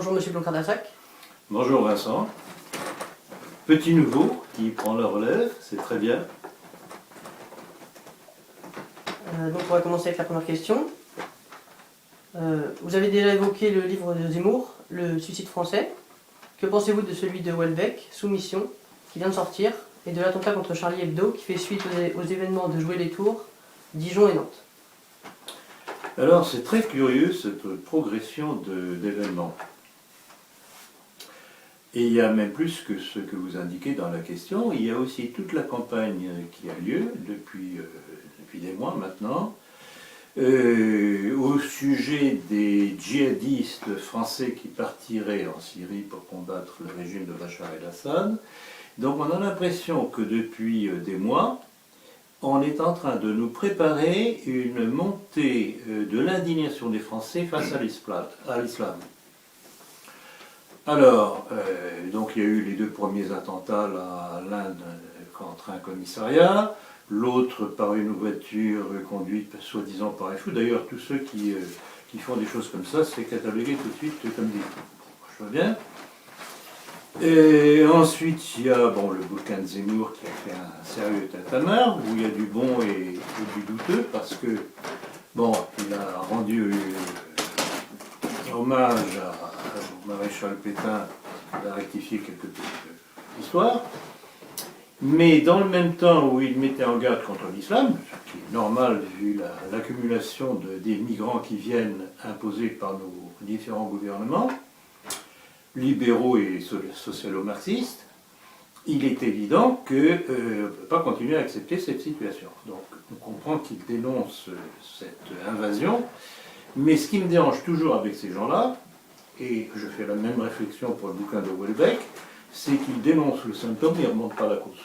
Bonjour Monsieur Blancard-Dassac. Bonjour Vincent. Petit nouveau qui prend la relève, c'est très bien. Donc on va commencer avec la première question. Vous avez déjà évoqué le livre de Zemmour, Le suicide français. Que pensez-vous de celui de Houellebecq, Soumission, qui vient de sortir, et de l'attentat contre Charlie Hebdo, qui fait suite aux événements de Jouer-les-Tours, Dijon et Nantes? Alors c'est très curieux cette progression d'événements. Et il y a même plus que ce que vous indiquez dans la question, il y a aussi toute la campagne qui a lieu depuis des mois maintenant, au sujet des djihadistes français qui partiraient en Syrie pour combattre le régime de Bachar el-Assad. Donc on a l'impression que depuis des mois, on est en train de nous préparer une montée de l'indignation des Français face à l'islam. Alors, donc il y a eu les deux premiers attentats, l'un contre un commissariat, l'autre par une voiture conduite soi-disant par un fou. D'ailleurs, tous ceux qui font des choses comme ça, c'est catalogué tout de suite comme des fous. Je vois bien. Et ensuite, il y a le bouquin de Zemmour qui a fait un sérieux tintamarre, où il y a du bon et du douteux, parce que, il a rendu hommage au maréchal Pétain, il a rectifié quelques petites histoires, mais dans le même temps où il mettait en garde contre l'islam, ce qui est normal vu l'accumulation des migrants qui viennent imposés par nos différents gouvernements, libéraux et socialo-marxistes, il est évident qu'on ne peut pas continuer à accepter cette situation. Donc on comprend qu'il dénonce cette invasion, mais ce qui me dérange toujours avec ces gens-là, et je fais la même réflexion pour le bouquin de Houellebecq, c'est qu'ils dénoncent le symptôme et ne remontent pas la cause.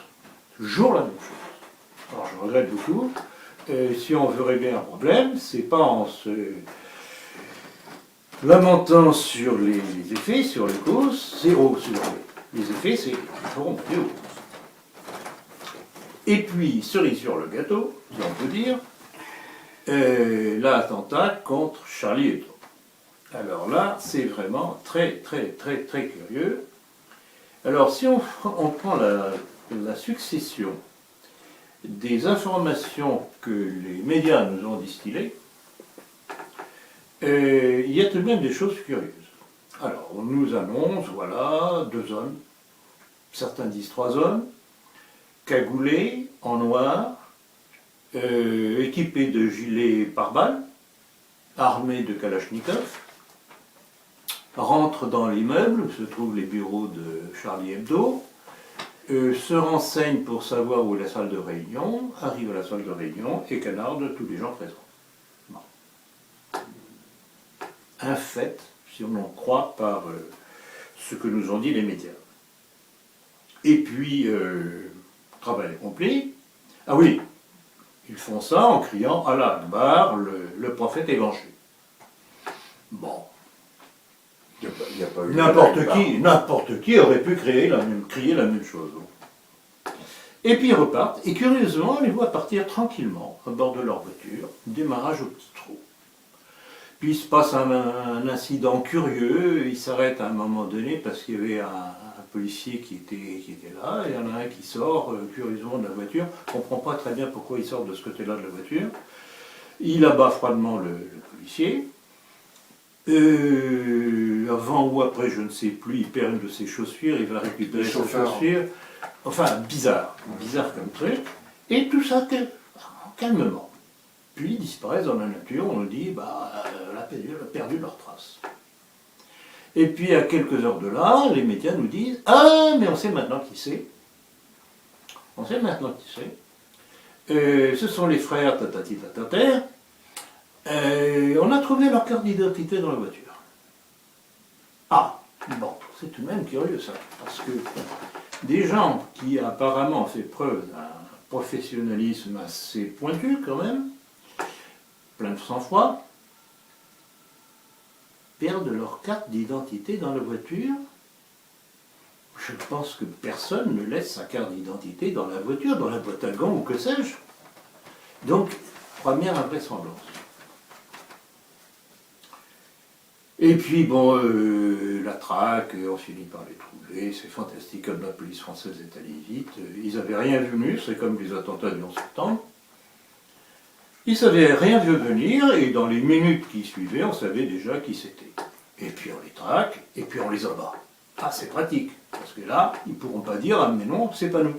Toujours la même chose. Alors je regrette beaucoup. Si on veut régler un problème, c'est pas en se lamentant sur les effets, sur les causes, c'est sur les effets, c'est qu'il faut remonter aux causes. Et puis, cerise sur le gâteau, si on peut dire, l'attentat contre Charlie Hebdo. Alors là, c'est vraiment très, très, très, très curieux. Alors, si on prend la succession des informations que les médias nous ont distillées, il y a tout de même des choses curieuses. Alors, on nous annonce, 2 hommes, certains disent 3 hommes, cagoulés, en noir, équipés de gilets pare-balles, armés de Kalachnikov, rentrent dans l'immeuble où se trouvent les bureaux de Charlie Hebdo, se renseignent pour savoir où est la salle de réunion, arrivent à la salle de réunion et canardent tous les gens présents. Bon. Un fait, si on en croit par ce que nous ont dit les médias. Et puis, travail accompli. Ah oui, ils font ça en criant « Allah Akbar, le prophète est vengé ». Bon. Il y a pas eu N'importe qui aurait pu crier la même chose. Et puis ils repartent, et curieusement, on les voit partir tranquillement, à bord de leur voiture, démarrage au petit trou. Puis il se passe un incident curieux, ils s'arrêtent à un moment donné parce qu'il y avait un policier qui était là, et il y en a un qui sort curieusement de la voiture, on ne comprend pas très bien pourquoi il sort de ce côté-là de la voiture, il abat froidement le policier, avant ou après, je ne sais plus, il perd une de ses chaussures, il va récupérer sa chaussure. Enfin, bizarre comme truc. Et tout ça calmement. Puis ils disparaissent dans la nature, on nous dit, on a perdu leur trace. Et puis à quelques heures de là, les médias nous disent, ah, mais on sait maintenant qui c'est. On sait maintenant qui c'est. Ce sont les frères Tatati Tatater. On a trouvé leur carte d'identité dans la voiture. Ah, bon, c'est tout de même curieux ça, parce que des gens qui apparemment ont fait preuve d'un professionnalisme assez pointu quand même, plein de sang-froid, perdent leur carte d'identité dans la voiture. Je pense que personne ne laisse sa carte d'identité dans la voiture, dans la boîte à gants ou que sais-je. Donc, première invraisemblance. Et puis, bon, la traque, on finit par les trouver, c'est fantastique comme la police française est allée vite. Ils n'avaient rien vu venir, c'est comme les attentats du 11 septembre. Ils n'avaient rien vu venir, et dans les minutes qui suivaient, on savait déjà qui c'était. Et puis on les traque, et puis on les abat. Ah, c'est pratique, parce que là, ils ne pourront pas dire « Ah, mais non, c'est pas nous ».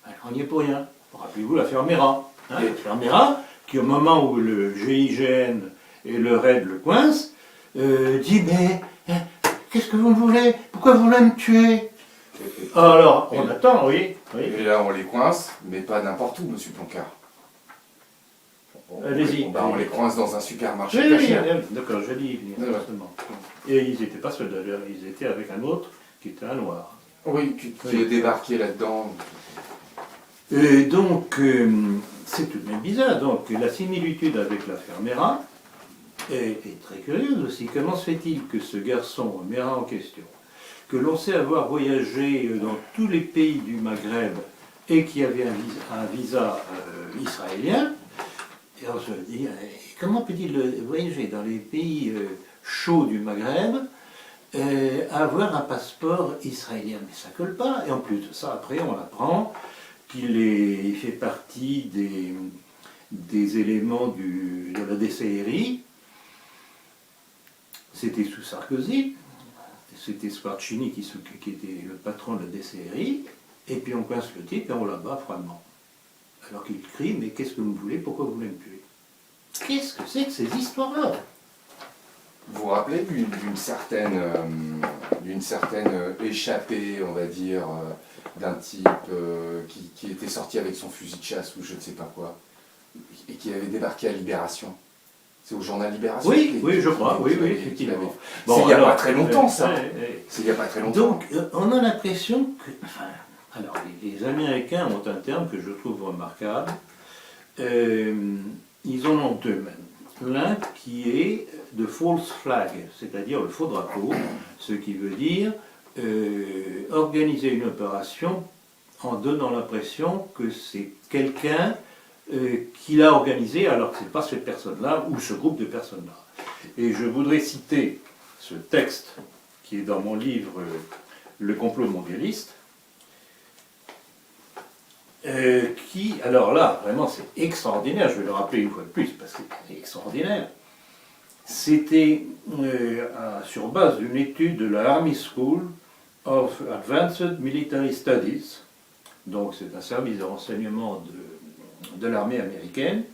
Alors, on n'y est pour rien. Rappelez-vous l'affaire Mera. Hein, l'affaire Mera, qui au moment où le GIGN et le RAID le coincent, dit « Mais qu'est-ce que vous me voulez? Pourquoi vous voulez me tuer ?» Alors, on attend, oui. Et là, on les coince, mais pas n'importe où, monsieur Plancard. Allez-y. On les coince dans un supermarché Oui, caché. d'accord, je dis, justement. Et ils n'étaient pas seuls d'ailleurs, ils étaient avec un autre qui était un noir. Oui, qui est débarqué là-dedans. Et donc, c'est tout de même bizarre. Donc, la similitude avec l'affaire Mera est très curieuse aussi. Comment se fait-il que ce garçon, Mera en question, que l'on sait avoir voyagé dans tous les pays du Maghreb et qui avait un visa israélien, et on se dit, comment peut-il voyager dans les pays chauds du Maghreb, avoir un passeport israélien? Mais ça colle pas. Et en plus de ça, après, on apprend qu'il fait partie des éléments de la DCRI. C'était sous Sarkozy. C'était Squarcini qui était le patron de la DCRI. Et puis on coince le type et on l'abat froidement. Alors qu'il crie, mais qu'est-ce que vous voulez? Pourquoi vous voulez me tuer? Qu'est-ce que c'est que ces histoires-là? Vous vous rappelez d'une certaine échappée, on va dire, d'un type qui était sorti avec son fusil de chasse ou je ne sais pas quoi, et qui avait débarqué à Libération? C'est au journal Libération? Oui, je crois, oui, effectivement. Bon, c'est il n'y a pas très longtemps, ça. C'est il n'y a pas très longtemps. Donc, on a l'impression que... Enfin, alors, les Américains ont un terme que je trouve remarquable. Ils en ont deux même. L'un qui est de false flag, c'est-à-dire le faux drapeau, ce qui veut dire organiser une opération en donnant l'impression que c'est quelqu'un qui l'a organisé alors que ce n'est pas cette personne-là ou ce groupe de personnes-là. Et je voudrais citer ce texte qui est dans mon livre Le complot mondialiste, qui, alors là, vraiment c'est extraordinaire, je vais le rappeler une fois de plus parce que c'est extraordinaire. C'était sur base d'une étude de la Army School of Advanced Military Studies, donc c'est un service de renseignement de l'armée américaine,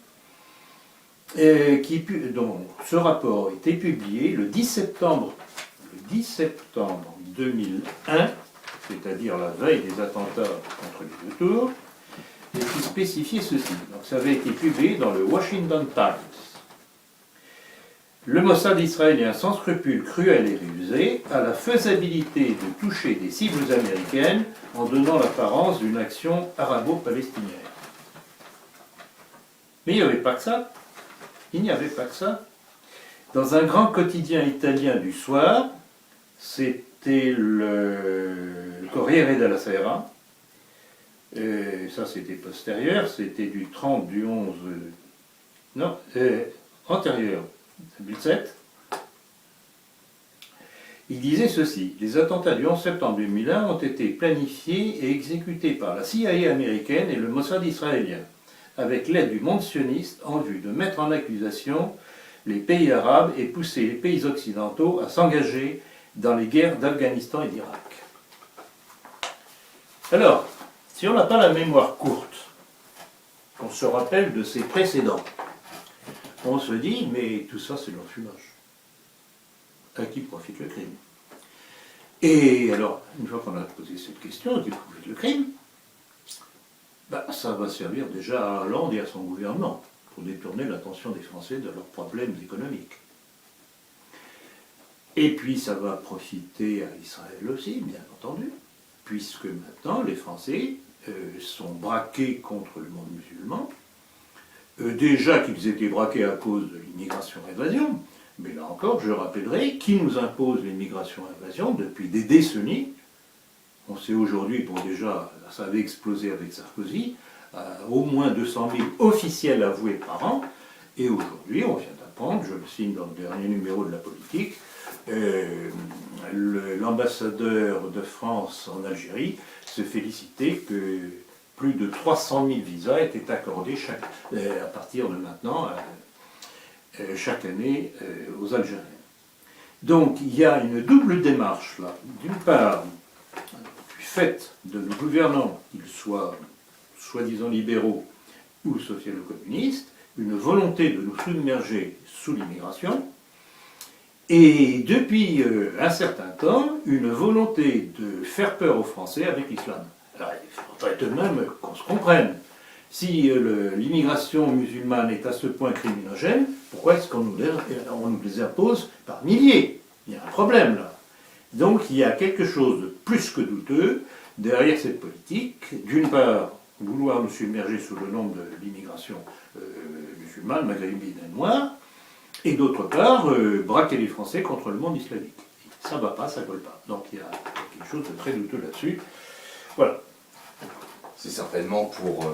dont ce rapport a été publié le 10 septembre 2001, c'est-à-dire la veille des attentats contre les deux tours, et qui spécifiait ceci. Donc ça avait été publié dans le Washington Times. Le Mossad israélien sans scrupules cruels et rusés a la faisabilité de toucher des cibles américaines en donnant l'apparence d'une action arabo-palestinienne. Mais il n'y avait pas que ça. Il n'y avait pas que ça. Dans un grand quotidien italien du soir, c'était le Corriere della Sera. Ça c'était postérieur, c'était du 30 du 11... non, antérieur, 2007. Il disait ceci: les attentats du 11 septembre 2001 ont été planifiés et exécutés par la CIA américaine et le Mossad israélien, avec l'aide du monde sioniste en vue de mettre en accusation les pays arabes et pousser les pays occidentaux à s'engager dans les guerres d'Afghanistan et d'Irak. Alors, si on n'a pas la mémoire courte, qu'on se rappelle de ses précédents, on se dit, mais tout ça c'est l'enfumage. À qui profite le crime? Et alors, une fois qu'on a posé cette question, à qui profite le crime? Ça va servir déjà à Hollande et à son gouvernement pour détourner l'attention des Français de leurs problèmes économiques. Et puis ça va profiter à Israël aussi, bien entendu, puisque maintenant les Français sont braqués contre le monde musulman. Déjà qu'ils étaient braqués à cause de l'immigration-invasion, mais là encore, je rappellerai qui nous impose l'immigration-invasion depuis des décennies. On sait aujourd'hui, bon déjà, ça avait explosé avec Sarkozy, au moins 200 000 officiels avoués par an, et aujourd'hui on vient d'apprendre surprendre, je le signe dans le dernier numéro de la politique, l'ambassadeur de France en Algérie se félicitait que plus de 300 000 visas étaient accordés à partir de maintenant, chaque année, aux Algériens. Donc il y a une double démarche là. D'une part, du fait de nos gouvernants, qu'ils soient soi-disant libéraux ou socialo-communistes, une volonté de nous submerger sous l'immigration, et depuis un certain temps, une volonté de faire peur aux Français avec l'islam. Alors, il faudrait tout de même qu'on se comprenne. Si l'immigration musulmane est à ce point criminogène, pourquoi est-ce qu'on nous les impose par milliers? Il y a un problème là. Donc il y a quelque chose de plus que douteux derrière cette politique. D'une part, vouloir nous submerger sous le nom de l'immigration musulmane, maghrébine et noire, et d'autre part, braquer les Français contre le monde islamique. Ça ne va pas, ça ne colle pas. Donc il y a quelque chose de très douteux là-dessus. Voilà. C'est certainement pour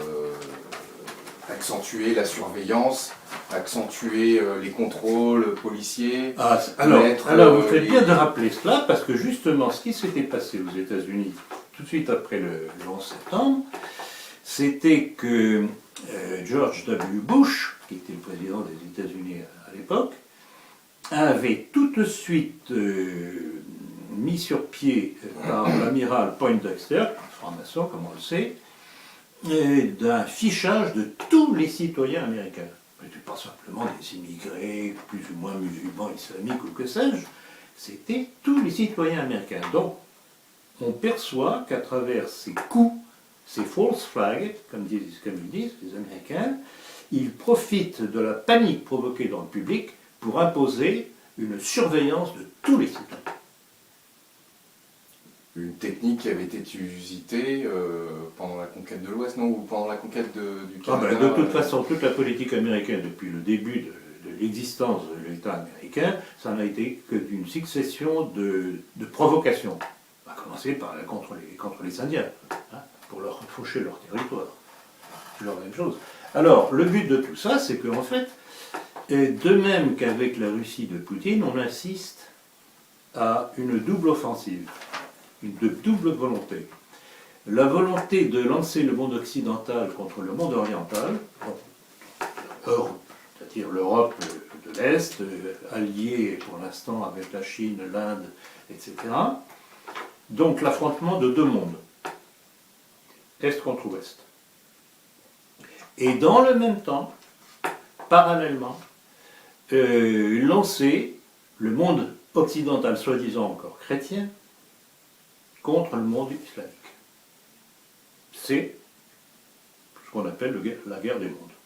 accentuer la surveillance, accentuer les contrôles policiers. Alors vous faites bien de rappeler cela, parce que justement, ce qui s'était passé aux États-Unis tout de suite après le 11 septembre, c'était que George W. Bush, qui était le président des États-Unis à l'époque, avait tout de suite mis sur pied par l'amiral Poindexter, franc-maçon comme on le sait, d'un fichage de tous les citoyens américains. Pas simplement des immigrés, plus ou moins musulmans, islamiques ou que sais-je, c'était tous les citoyens américains. Donc, on perçoit qu'à travers ces coups, ces false flags, comme ils disent les Américains, ils profitent de la panique provoquée dans le public pour imposer une surveillance de tous les citoyens. Une technique qui avait été usitée pendant la conquête de l'Ouest, non? Ou pendant la conquête du Canada? De toute façon, toute la politique américaine, depuis le début de l'existence de l'État américain, ça n'a été que d'une succession de provocations. On va commencer par contre les Indiens, hein, pour leur faucher leur territoire. C'est toujours la même chose. Alors, le but de tout ça, c'est qu'en fait, de même qu'avec la Russie de Poutine, on insiste à une double offensive. De double volonté. La volonté de lancer le monde occidental contre le monde oriental, c'est-à-dire l'Europe de l'Est, alliée pour l'instant avec la Chine, l'Inde, etc. Donc l'affrontement de deux mondes, Est contre Ouest. Et dans le même temps, parallèlement, lancer le monde occidental, soi-disant encore chrétien, contre le monde islamique. C'est ce qu'on appelle la guerre des mondes.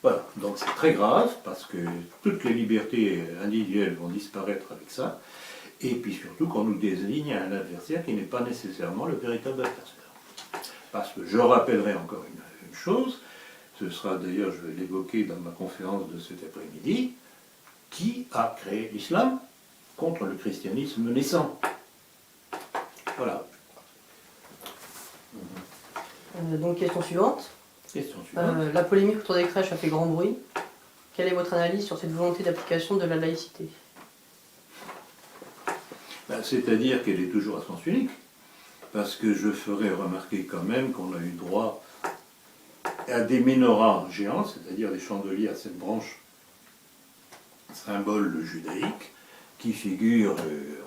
Voilà, donc c'est très grave parce que toutes les libertés individuelles vont disparaître avec ça, et puis surtout qu'on nous désigne à un adversaire qui n'est pas nécessairement le véritable adversaire. Parce que je rappellerai encore une chose, ce sera d'ailleurs, je vais l'évoquer dans ma conférence de cet après-midi, qui a créé l'islam contre le christianisme naissant. Voilà. Donc question suivante. Question suivante. La polémique autour des crèches a fait grand bruit. Quelle est votre analyse sur cette volonté d'application de la laïcité? C'est-à-dire qu'elle est toujours à sens unique. Parce que je ferai remarquer quand même qu'on a eu droit à des menorahs géants, c'est-à-dire des chandeliers à 7 branches, symbole judaïque, qui figure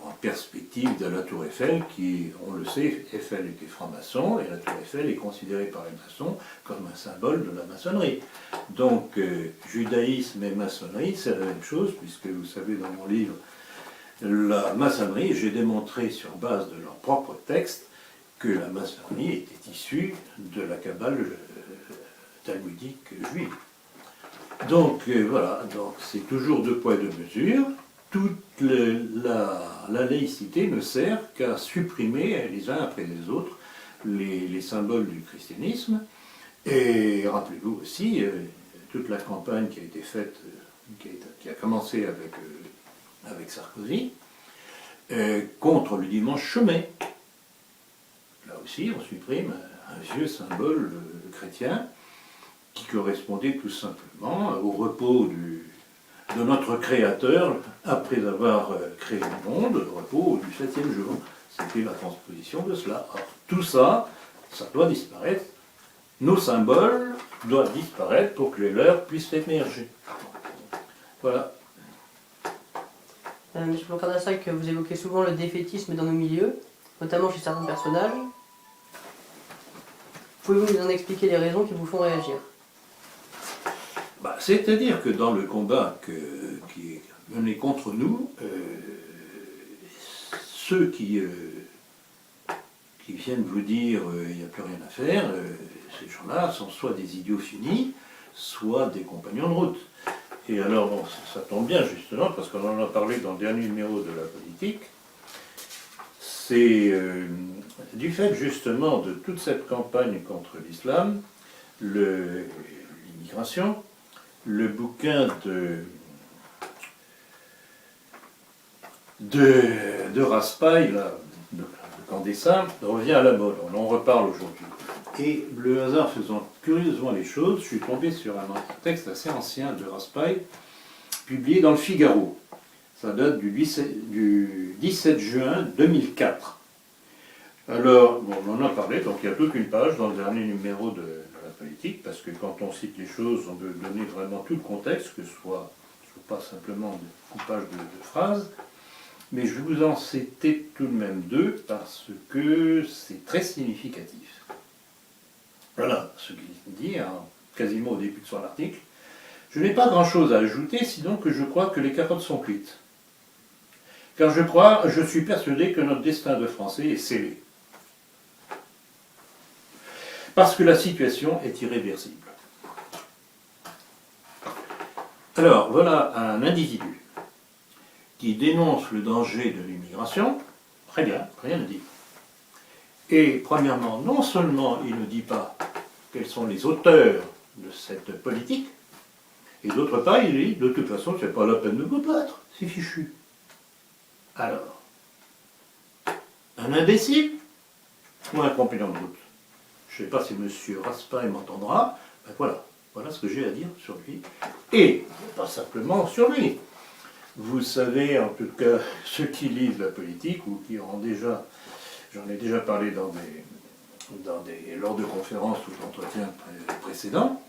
en perspective de la tour Eiffel, qui, on le sait, Eiffel était franc-maçon, et la tour Eiffel est considérée par les maçons comme un symbole de la maçonnerie. Donc, judaïsme et maçonnerie, c'est la même chose, puisque vous savez, dans mon livre, la maçonnerie, j'ai démontré sur base de leur propre texte que la maçonnerie était issue de la Kabbale talmudique juive. Donc, voilà, donc c'est toujours deux poids, deux mesures. Toute la laïcité ne sert qu'à supprimer les uns après les autres les symboles du christianisme. Et rappelez-vous aussi toute la campagne qui a été faite, qui a commencé avec Sarkozy, contre le dimanche chômé. Là aussi, on supprime un vieux symbole chrétien. qui correspondait tout simplement au repos de notre Créateur après avoir créé le monde, le repos du 7e jour. C'était la transposition de cela. Alors, tout ça, ça doit disparaître. Nos symboles doivent disparaître pour que les leurs puissent émerger. Voilà. M. Blanc-Cardassac, vous évoquez souvent le défaitisme dans nos milieux, notamment chez certains personnages. Pouvez-vous nous en expliquer les raisons qui vous font réagir? C'est-à-dire que dans le combat qui est mené contre nous, ceux qui viennent vous dire il n'y a plus rien à faire, ces gens-là sont soit des idiots finis, soit des compagnons de route. Et alors, bon, ça tombe bien justement, parce qu'on en a parlé dans le dernier numéro de la politique, c'est du fait justement de toute cette campagne contre l'islam, l'immigration, le bouquin de Raspail, là, de Candessa, revient à la mode, on en reparle aujourd'hui. Et le hasard faisant curieusement les choses, je suis tombé sur un texte assez ancien de Raspail, publié dans le Figaro. Ça date du 17 juin 2004. Alors, bon, on en a parlé, donc il y a toute une page dans le dernier numéro de la politique, parce que quand on cite les choses, on veut donner vraiment tout le contexte, que ce soit pas simplement des coupages de phrases. Mais je vous en citais tout de même deux, parce que c'est très significatif. Voilà ce qu'il dit, hein, quasiment au début de son article. Je n'ai pas grand-chose à ajouter, sinon que je crois que les carottes sont cuites. Car je suis persuadé que notre destin de Français est scellé. Parce que la situation est irréversible. Alors, voilà un individu qui dénonce le danger de l'immigration. Très bien, rien à dire. Et premièrement, non seulement il ne dit pas quels sont les auteurs de cette politique, et d'autre part, il dit, de toute façon, c'est pas la peine de me battre, c'est fichu. Alors, un imbécile ou un compagnon de route? Je ne sais pas si M. Raspail m'entendra, ben voilà ce que j'ai à dire sur lui. Et pas simplement sur lui. Vous savez, en tout cas, ceux qui lisent la politique, ou qui auront déjà, j'en ai déjà parlé lors de conférences ou d'entretiens précédents,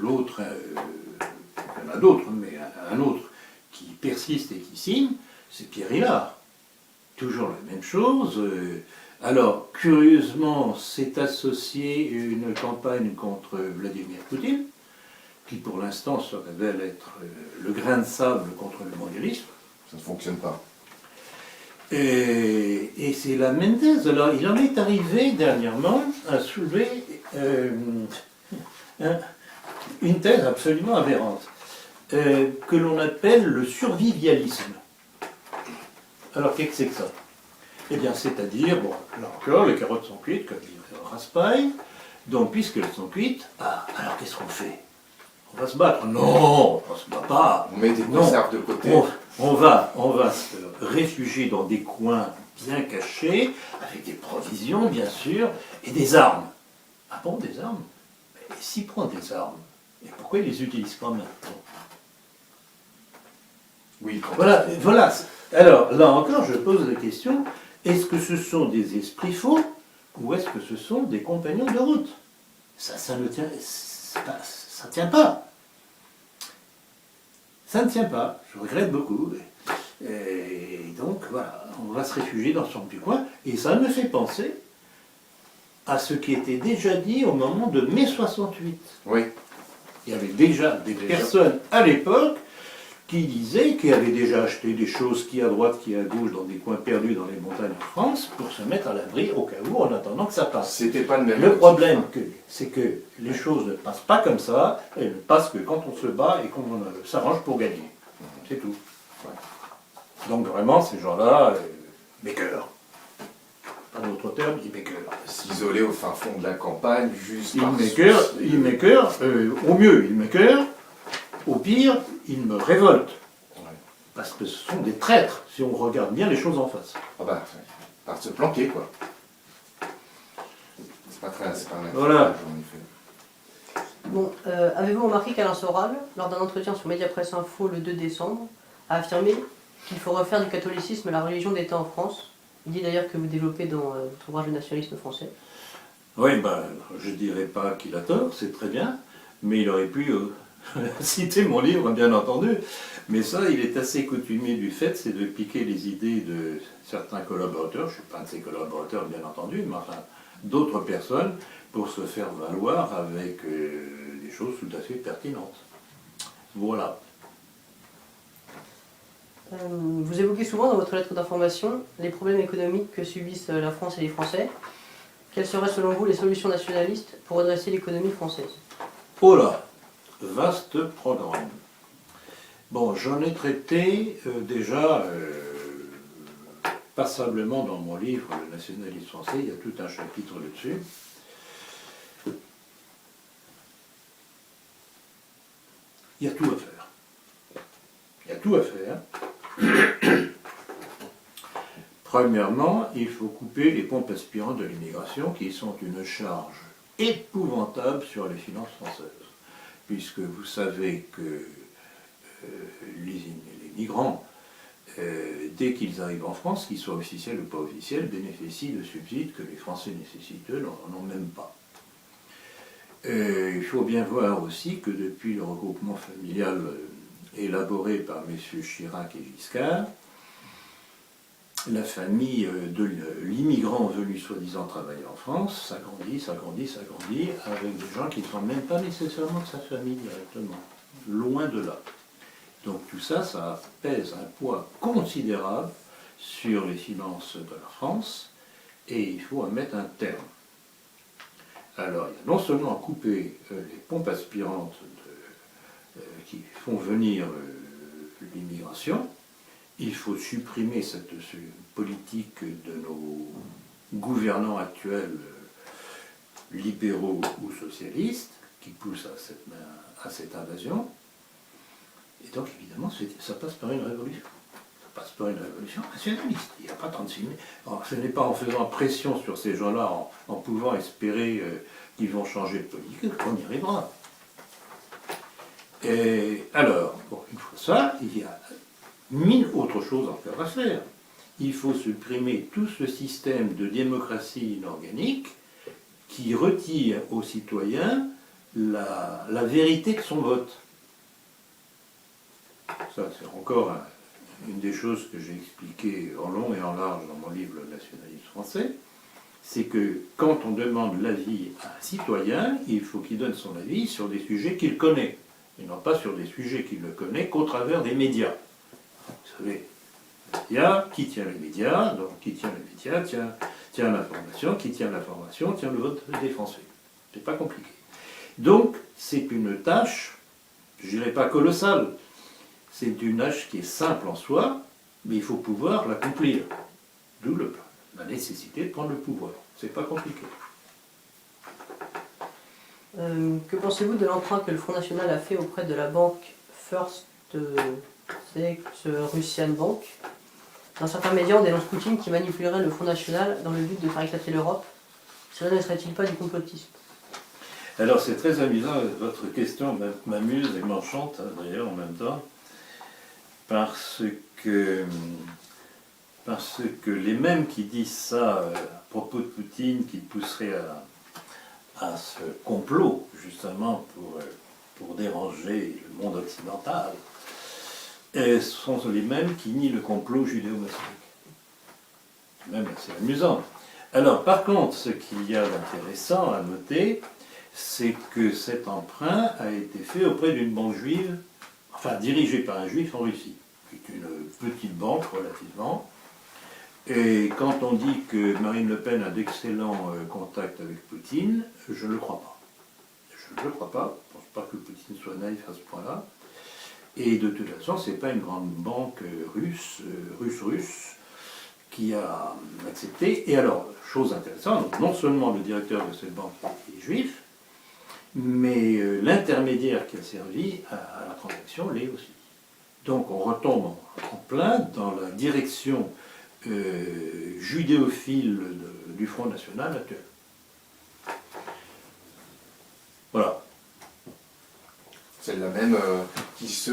l'autre, il y en a d'autres, mais un autre qui persiste et qui signe, c'est Pierre Hillard. Toujours la même chose. Alors, curieusement, c'est associé une campagne contre Vladimir Poutine, qui pour l'instant se révèle être le grain de sable contre le mondialisme. Ça ne fonctionne pas. Et c'est la Mendez. Alors, il en est arrivé dernièrement à soulever une thèse absolument aberrante, que l'on appelle le survivialisme. Alors, qu'est-ce que c'est que ça? Eh bien, c'est-à-dire, bon, là encore, les carottes sont cuites, comme dit Raspail, donc puisqu'elles sont cuites, alors qu'est-ce qu'on fait? On va se battre? Non, on ne se bat pas. On met des conserves de côté. On va se réfugier dans des coins bien cachés, avec des provisions, bien sûr, et des armes. Ah bon, des armes? Mais s'il prend des armes, et pourquoi il les utilise pas maintenant? Oui, Voilà. Alors, là encore, je pose la question, est-ce que ce sont des esprits faux, ou est-ce que ce sont des compagnons de route? Ça ne tient... Ça ne tient pas. Ça ne tient pas. Je regrette beaucoup. Et donc, voilà, on va se réfugier dans son petit coin. Et ça me fait penser à ce qui était déjà dit au moment de mai 68. Oui. Il y avait déjà des personnes à l'époque qui disaient qu'ils avaient déjà acheté des choses qui à droite, qui à gauche, dans des coins perdus dans les montagnes de France, pour se mettre à l'abri au cas où, en attendant que ça passe. C'était pas le même. Le problème, c'est que les choses ne passent pas comme ça, elles ne passent que quand on se bat et qu'on s'arrange pour gagner. C'est tout. Ouais. Donc vraiment, ces gens-là, makers. Pas d'autre terme, ils makers. S'isoler au fin fond de la campagne, juste par Ils makers, au mieux, ils makers, au pire, ils me révoltent. Ouais. Parce que ce sont des traîtres, si on regarde bien les choses en face. Ah bah, par se planquer, quoi. C'est pas un voilà. en effet. Bon, avez-vous remarqué qu'Alain Soral, lors d'un entretien sur Mediapresse Info le 2 décembre, a affirmé qu'il faut refaire du catholicisme la religion d'État en France? Il dit d'ailleurs que vous développez dans votre ouvrage Le nationalisme français. Oui, ben, je ne dirais pas qu'il a tort, c'est très bien, mais il aurait pu citer mon livre, bien entendu. Mais ça, il est assez coutumier du fait, c'est de piquer les idées de certains collaborateurs, je ne suis pas un de ses collaborateurs, bien entendu, mais enfin, d'autres personnes, pour se faire valoir avec des choses tout à fait pertinentes. Voilà. Vous évoquez souvent dans votre lettre d'information les problèmes économiques que subissent la France et les Français. Quelles seraient selon vous les solutions nationalistes pour redresser l'économie française? Oh là, vaste programme. Bon, j'en ai traité déjà passablement dans mon livre Le nationalisme français, il y a tout un chapitre là-dessus. Il y a tout à faire. Il y a tout à faire. Premièrement, il faut couper les pompes aspirantes de l'immigration qui sont une charge épouvantable sur les finances françaises. Puisque vous savez que les migrants, dès qu'ils arrivent en France, qu'ils soient officiels ou pas officiels, bénéficient de subsides que les Français nécessiteux n'en ont même pas. Il faut bien voir aussi que depuis le regroupement familial élaboré par messieurs Chirac et Giscard, la famille de l'immigrant venu soi-disant travailler en France s'agrandit, avec des gens qui ne sont même pas nécessairement de sa famille directement. Loin de là. Donc tout ça, ça pèse un poids considérable sur les finances de la France et il faut en mettre un terme. Alors, il y a non seulement couper les pompes aspirantes qui font venir l'immigration, il faut supprimer cette politique de nos gouvernants actuels, libéraux ou socialistes, qui poussent à cette invasion. Et donc, évidemment, ça passe par une révolution. Ça passe par une révolution nationaliste. Il n'y a pas 36 000. Alors, ce n'est pas en faisant pression sur ces gens-là, en pouvant espérer qu'ils vont changer de politique, qu'on y arrivera. Et alors, bon, une fois ça, il y a mille autres choses encore à faire. Il faut supprimer tout ce système de démocratie inorganique qui retire aux citoyens la vérité de son vote. Ça, c'est encore une des choses que j'ai expliquées en long et en large dans mon livre Le nationalisme français. C'est que quand on demande l'avis à un citoyen, il faut qu'il donne son avis sur des sujets qu'il connaît, et non pas sur des sujets qu'il ne connaît qu'au travers des médias. Vous savez, qui tient les médias, donc qui tient les médias, tient l'information, qui tient l'information, tient le vote des Français. C'est pas compliqué. Donc, c'est une tâche, je dirais pas colossale, c'est une tâche qui est simple en soi, mais il faut pouvoir l'accomplir. D'où la nécessité de prendre le pouvoir. C'est pas compliqué. Que pensez-vous de l'emprunt que le Front National a fait auprès de la banque First Russian Bank? Dans certains médias, on dénonce Poutine qui manipulerait le Front National dans le but de faire éclater l'Europe. Cela ne serait-il pas du complotisme? Alors c'est très amusant, votre question m'amuse et m'enchante d'ailleurs en même temps, parce que les mêmes qui disent ça à propos de Poutine, qui pousserait à ce complot justement pour déranger le monde occidental, sont les mêmes qui nient le complot judéo-maçonnique. C'est même assez amusant. Alors par contre, ce qu'il y a d'intéressant à noter, c'est que cet emprunt a été fait auprès d'une banque juive, enfin dirigée par un juif en Russie, qui est une petite banque relativement. Et quand on dit que Marine Le Pen a d'excellents contacts avec Poutine, je ne le crois pas. Je ne le crois pas, je ne pense pas que Poutine soit naïf à ce point-là. Et de toute façon, ce n'est pas une grande banque russe, qui a accepté. Et alors, chose intéressante, non seulement le directeur de cette banque est juif, mais l'intermédiaire qui a servi à la transaction l'est aussi. Donc on retombe en plein dans la direction judéophile du Front National actuel. Voilà. Celle-là même qui se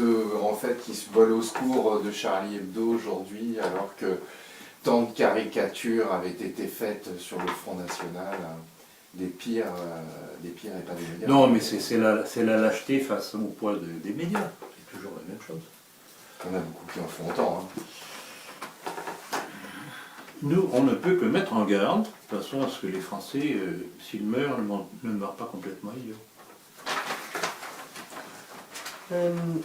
vole au secours de Charlie Hebdo aujourd'hui, alors que tant de caricatures avaient été faites sur le Front National, des pires et pas des meilleurs. Non, mais c'est la lâcheté face au poids des médias. C'est toujours la même chose. Il y en a beaucoup qui en font autant. Nous, on ne peut que mettre en garde, de façon à ce que les Français, s'ils meurent, ne meurent pas complètement idiots.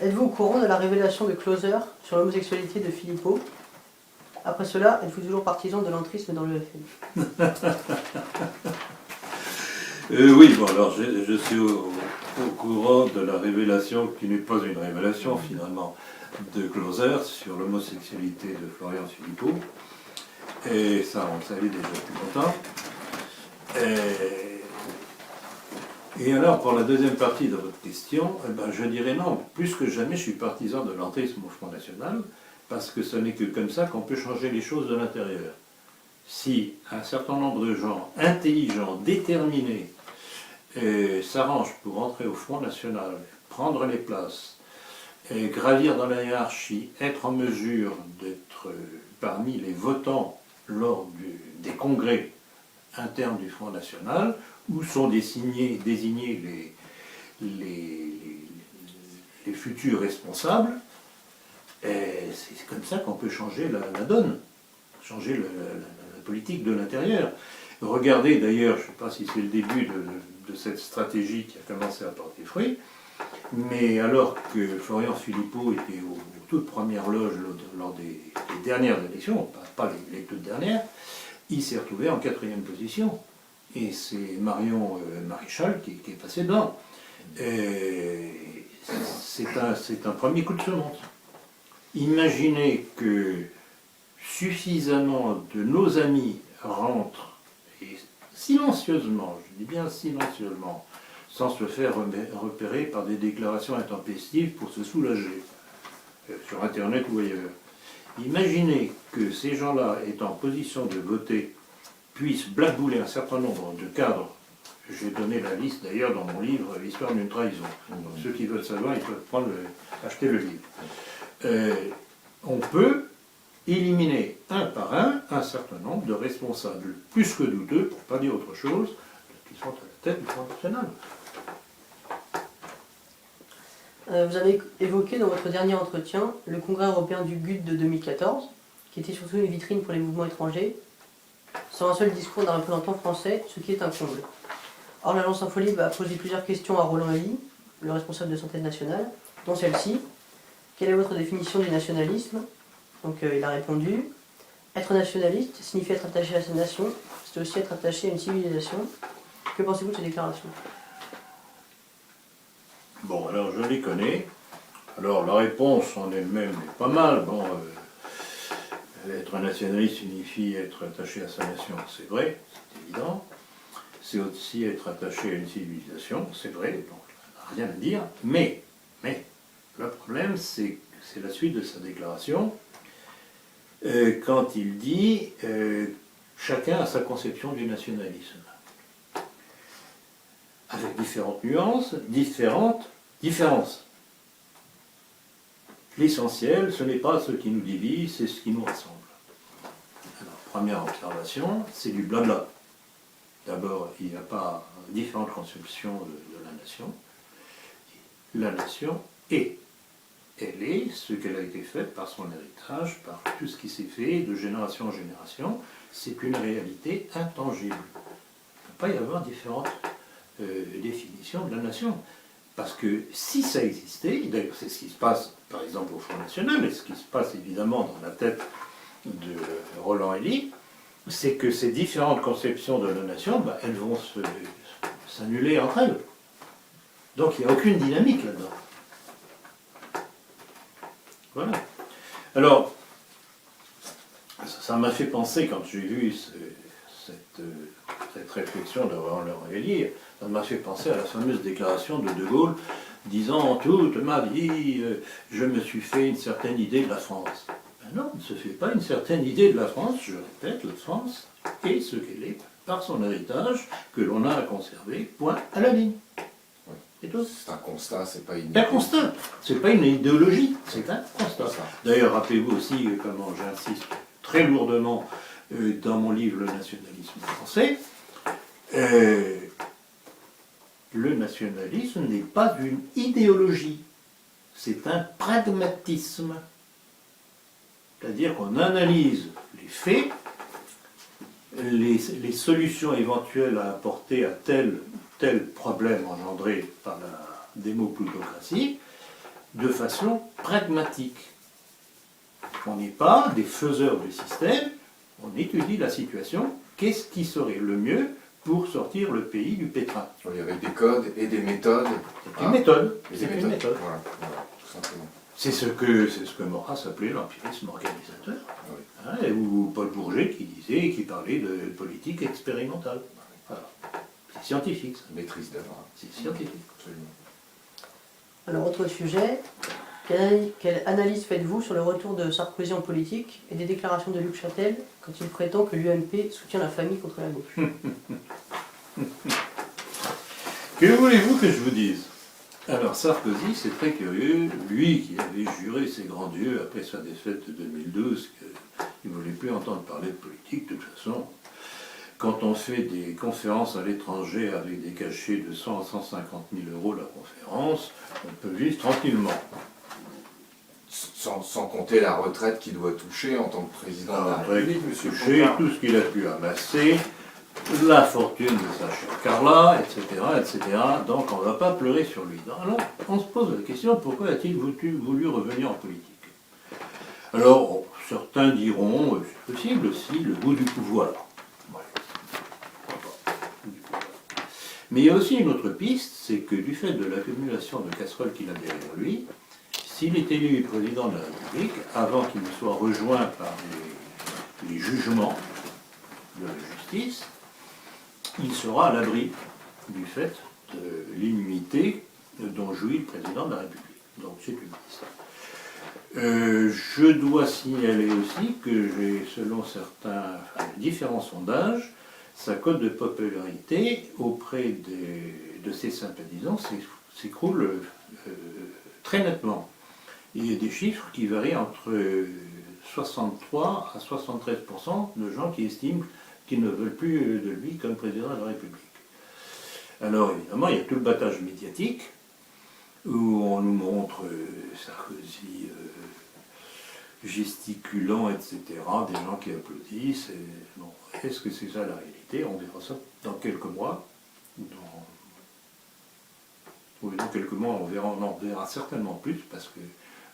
Êtes-vous au courant de la révélation de Closer sur l'homosexualité de Philippot? Après cela, êtes-vous toujours partisan de l'entrisme dans le FN? Oui, bon, alors je suis au courant de la révélation, qui n'est pas une révélation finalement, de Closer sur l'homosexualité de Florian Philippot. Et ça, on le savait déjà depuis longtemps. Et alors, pour la deuxième partie de votre question, eh ben, je dirais non. Plus que jamais, je suis partisan de l'entrisme au Front National, parce que ce n'est que comme ça qu'on peut changer les choses de l'intérieur. Si un certain nombre de gens intelligents, déterminés, s'arrangent pour entrer au Front National, prendre les places, gravir dans la hiérarchie, être en mesure d'être parmi les votants lors des congrès internes du Front National, où sont désignés les futurs responsables, c'est comme ça qu'on peut changer la donne, changer la politique de l'intérieur. Regardez d'ailleurs, je ne sais pas si c'est le début de cette stratégie qui a commencé à porter fruit, mais alors que Florian Philippot était aux toutes premières loges lors des dernières élections, pas les toutes dernières, il s'est retrouvé en 4e position. Et c'est Marion Maréchal qui est passé dedans. C'est un premier coup de semonce. Imaginez que suffisamment de nos amis rentrent, et silencieusement, je dis bien silencieusement, sans se faire repérer par des déclarations intempestives pour se soulager, sur Internet ou ailleurs. Imaginez que ces gens-là aient en position de voter puissent blackbouler un certain nombre de cadres. J'ai donné la liste d'ailleurs dans mon livre L'histoire d'une trahison. Donc, ceux qui veulent savoir, ils peuvent acheter le livre. On peut éliminer un par un certain nombre de responsables plus que douteux, pour ne pas dire autre chose, qui sont à la tête du Front National. Vous avez évoqué dans votre dernier entretien le Congrès européen du GUD de 2014, qui était surtout une vitrine pour les mouvements étrangers, sans un seul discours d'un représentant français, ce qui est un comble. Or, l'Alliance Infolibre a posé plusieurs questions à Roland Elie, le responsable de Santé nationale, dont celle-ci: quelle est votre définition du nationalisme? Donc il a répondu: être nationaliste signifie être attaché à sa nation, c'est aussi être attaché à une civilisation. Que pensez-vous de ces déclarations? Bon, alors je les connais. Alors la réponse en elle-même est pas mal. Bon, être nationaliste signifie être attaché à sa nation, c'est vrai, c'est évident. C'est aussi être attaché à une civilisation, c'est vrai, donc rien à dire. Mais, le problème, c'est la suite de sa déclaration, quand il dit chacun a sa conception du nationalisme. Avec différentes nuances, différences. L'essentiel, ce n'est pas ce qui nous divise, c'est ce qui nous rassemble. Alors, première observation, c'est du blabla. D'abord, il n'y a pas différentes conceptions de la nation. La nation est. Elle est ce qu'elle a été faite par son héritage, par tout ce qui s'est fait de génération en génération. C'est une réalité intangible. Il ne peut pas y avoir différentes définitions de la nation. Parce que si ça existait, d'ailleurs c'est ce qui se passe par exemple au Front National, et ce qui se passe évidemment dans la tête de Roland Elie, c'est que ces différentes conceptions de la nation, elles vont s'annuler entre elles. Donc il n'y a aucune dynamique là-dedans. Voilà. Alors, ça m'a fait penser, quand j'ai vu cette réflexion de Roland Elie, ça m'a fait penser à la fameuse déclaration de De Gaulle, disant « toute ma vie, je me suis fait une certaine idée de la France ». Ben non, on ne se fait pas une certaine idée de la France, je répète, la France est ce qu'elle est par son héritage, que l'on a à conserver, point à la ligne. C'est tout. C'est un constat, c'est pas une... C'est un constat. C'est pas une idéologie, c'est un constat. Ça. D'ailleurs, rappelez-vous aussi comment j'insiste très lourdement dans mon livre Le nationalisme français. Le nationalisme n'est pas une idéologie, c'est un pragmatisme. C'est-à-dire qu'on analyse les faits, les solutions éventuelles à apporter à tel problème engendré par la démoplutocratie, de façon pragmatique. On n'est pas des faiseurs de système, on étudie la situation, qu'est-ce qui serait le mieux pour sortir le pays du pétrin. Il y avait des codes et des méthodes. C'est une méthode. Et C'est des une méthodes. méthode. Voilà, tout simplement. C'est ce que Maurras appelait l'empirisme organisateur, Oui. hein, ou Paul Bourget qui parlait de politique expérimentale. Voilà. C'est scientifique, ça. Maîtrise d'œuvre. C'est scientifique. Absolument. Alors, autre sujet, quelle analyse faites-vous sur le retour de Sarkozy en politique et des déclarations de Luc Châtel quand il prétend que l'UMP soutient la famille contre la gauche? Que voulez-vous que je vous dise? Alors Sarkozy, c'est très curieux, lui qui avait juré ses grands dieux après sa défaite de 2012 qu'il ne voulait plus entendre parler de politique, de toute façon. Quand on fait des conférences à l'étranger avec des cachets de 100 à 150 000 euros la conférence, on peut vivre tranquillement. Sans compter la retraite qu'il doit toucher en tant que président de la Après, République, monsieur toucher Pontard. tout ce qu'il a pu amasser, la fortune de sa chère Carla, etc., etc. Donc on ne va pas pleurer sur lui. Alors on se pose la question, pourquoi a-t-il voulu revenir en politique? Alors certains diront, c'est possible aussi, le goût du pouvoir. Ouais. Mais il y a aussi une autre piste, c'est que du fait de l'accumulation de casseroles qu'il a derrière lui, s'il est élu président de la République, avant qu'il ne soit rejoint par les jugements de la justice, il sera à l'abri du fait de l'immunité dont jouit le président de la République. Donc c'est une piste. Je dois signaler aussi que selon différents sondages, sa cote de popularité auprès de ses sympathisants s'écroule très nettement. Il y a des chiffres qui varient entre 63 à 73% de gens qui estiment qu'ils ne veulent plus de lui comme président de la République. Alors évidemment, il y a tout le battage médiatique, où on nous montre Sarkozy gesticulant, etc., des gens qui applaudissent. Bon, est-ce que c'est ça la réalité? On verra ça dans quelques mois. Oui, dans quelques mois, on en verra certainement plus, parce que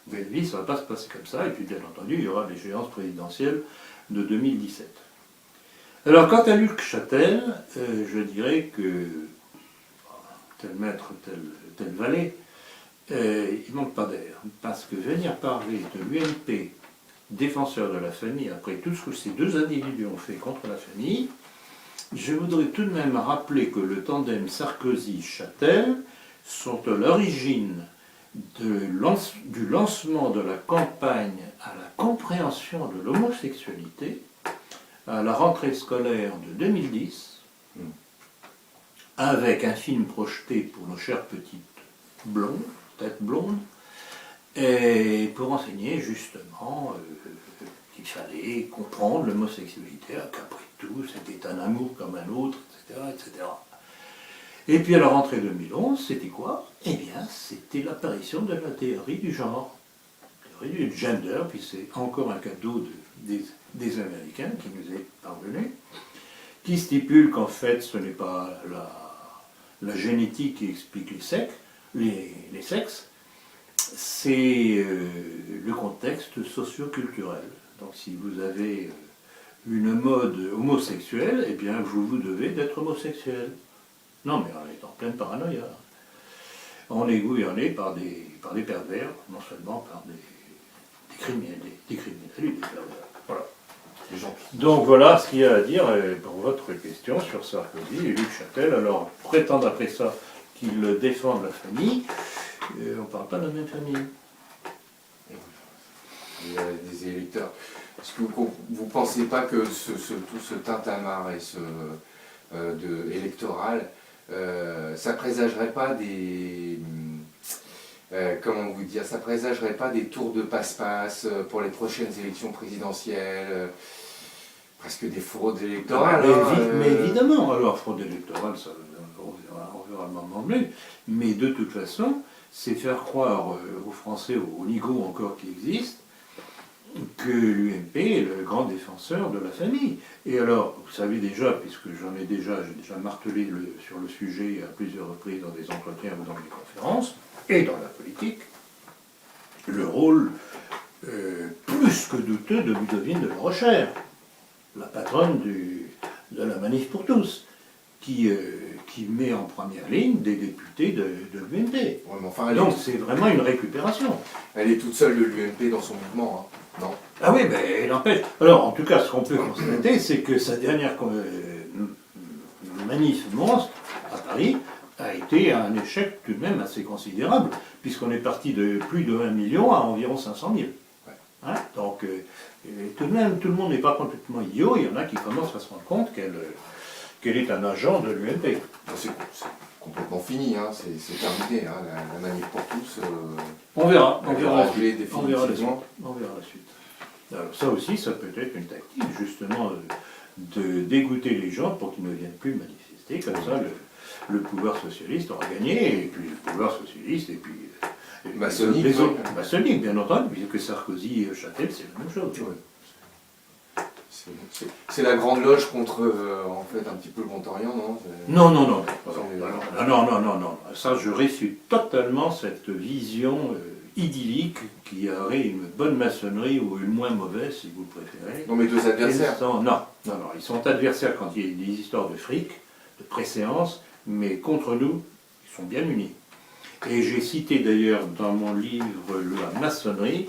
vous avez dit, ça ne va pas se passer comme ça, et puis bien entendu, il y aura l'échéance présidentielle de 2017. Alors, quant à Luc Châtel, je dirais que, tel maître, tel valet, il ne manque pas d'air, parce que venir parler de l'UMP, défenseur de la famille, après tout ce que ces deux individus ont fait contre la famille, je voudrais tout de même rappeler que le tandem Sarkozy-Châtel sont à l'origine du lancement de la campagne à la compréhension de l'homosexualité à la rentrée scolaire de 2010, avec un film projeté pour nos chères petites blondes, têtes blondes, et pour enseigner justement qu'il fallait comprendre l'homosexualité, qu'après tout c'était un amour comme un autre, etc., etc. Et puis à la rentrée 2011, c'était quoi? Eh bien, c'était l'apparition de la théorie du genre, la théorie du gender, puis c'est encore un cadeau des Américains qui nous est parvenu, qui stipule qu'en fait ce n'est pas la génétique qui explique les sexes, c'est le contexte socio-culturel. Donc si vous avez une mode homosexuelle, eh bien vous devez d'être homosexuel. Non, mais on est en pleine paranoïa. On est gouverné par des pervers, non seulement par des criminels, des pervers. Voilà. Donc voilà ce qu'il y a à dire pour votre question sur Sarkozy et Luc Châtel. Alors, prétendre après ça qu'ils défendent la famille, on ne parle pas de la même famille. Il y a des électeurs. Est-ce que vous ne pensez pas que tout ce tintamarre et électoral ça présagerait pas des... comment vous dire, ça présagerait pas des tours de passe-passe pour les prochaines élections présidentielles, presque des fraudes électorales. Mais évidemment, alors fraude électorale, ça, on verra le moment venu, mais de toute façon, c'est faire croire aux Français, aux nigauds encore qui existent, que l'UMP est le grand défenseur de la famille. Et alors, vous savez déjà, puisque j'ai déjà martelé sur le sujet à plusieurs reprises dans des entretiens ou dans des conférences, et dans la politique, le rôle plus que douteux de Ludovine de La Rochère, la patronne de la Manif pour tous, qui met en première ligne des députés de l'UMP. Ouais, mais enfin, donc c'est vraiment une récupération. Elle est toute seule de l'UMP dans son mouvement, hein. Non. Ah oui, mais elle empêche. Alors, en tout cas, ce qu'on peut constater, c'est que sa dernière manif monstre à Paris a été un échec tout de même assez considérable, puisqu'on est parti de plus de 1 million à environ 500 000. Ouais. Hein, donc, tout de même, tout le monde n'est pas complètement idiot. Il y en a qui commencent à se rendre compte qu'elle est un agent de l'UMP. C'est complètement fini, hein. C'est terminé, hein. La manif pour tous. On verra, la suite. On verra la suite. Alors ça aussi, ça peut être une tactique, justement, de dégoûter les gens pour qu'ils ne viennent plus manifester. Comme ça, le pouvoir socialiste aura gagné, et puis le pouvoir socialiste, et puis maçonnique, les autres. Maçonnique, bien entendu, puisque Sarkozy et Châtel, c'est la même chose. Ouais. C'est la grande loge contre, en fait, un petit peu le Grand Orient, non? Non. Ça, je réfute totalement cette vision idyllique qui aurait une bonne maçonnerie ou une moins mauvaise, si vous le préférez. Non, mais deux adversaires. Ils sont adversaires quand il y a des histoires de fric, de préséance, mais contre nous, ils sont bien unis. Et j'ai cité d'ailleurs dans mon livre La maçonnerie,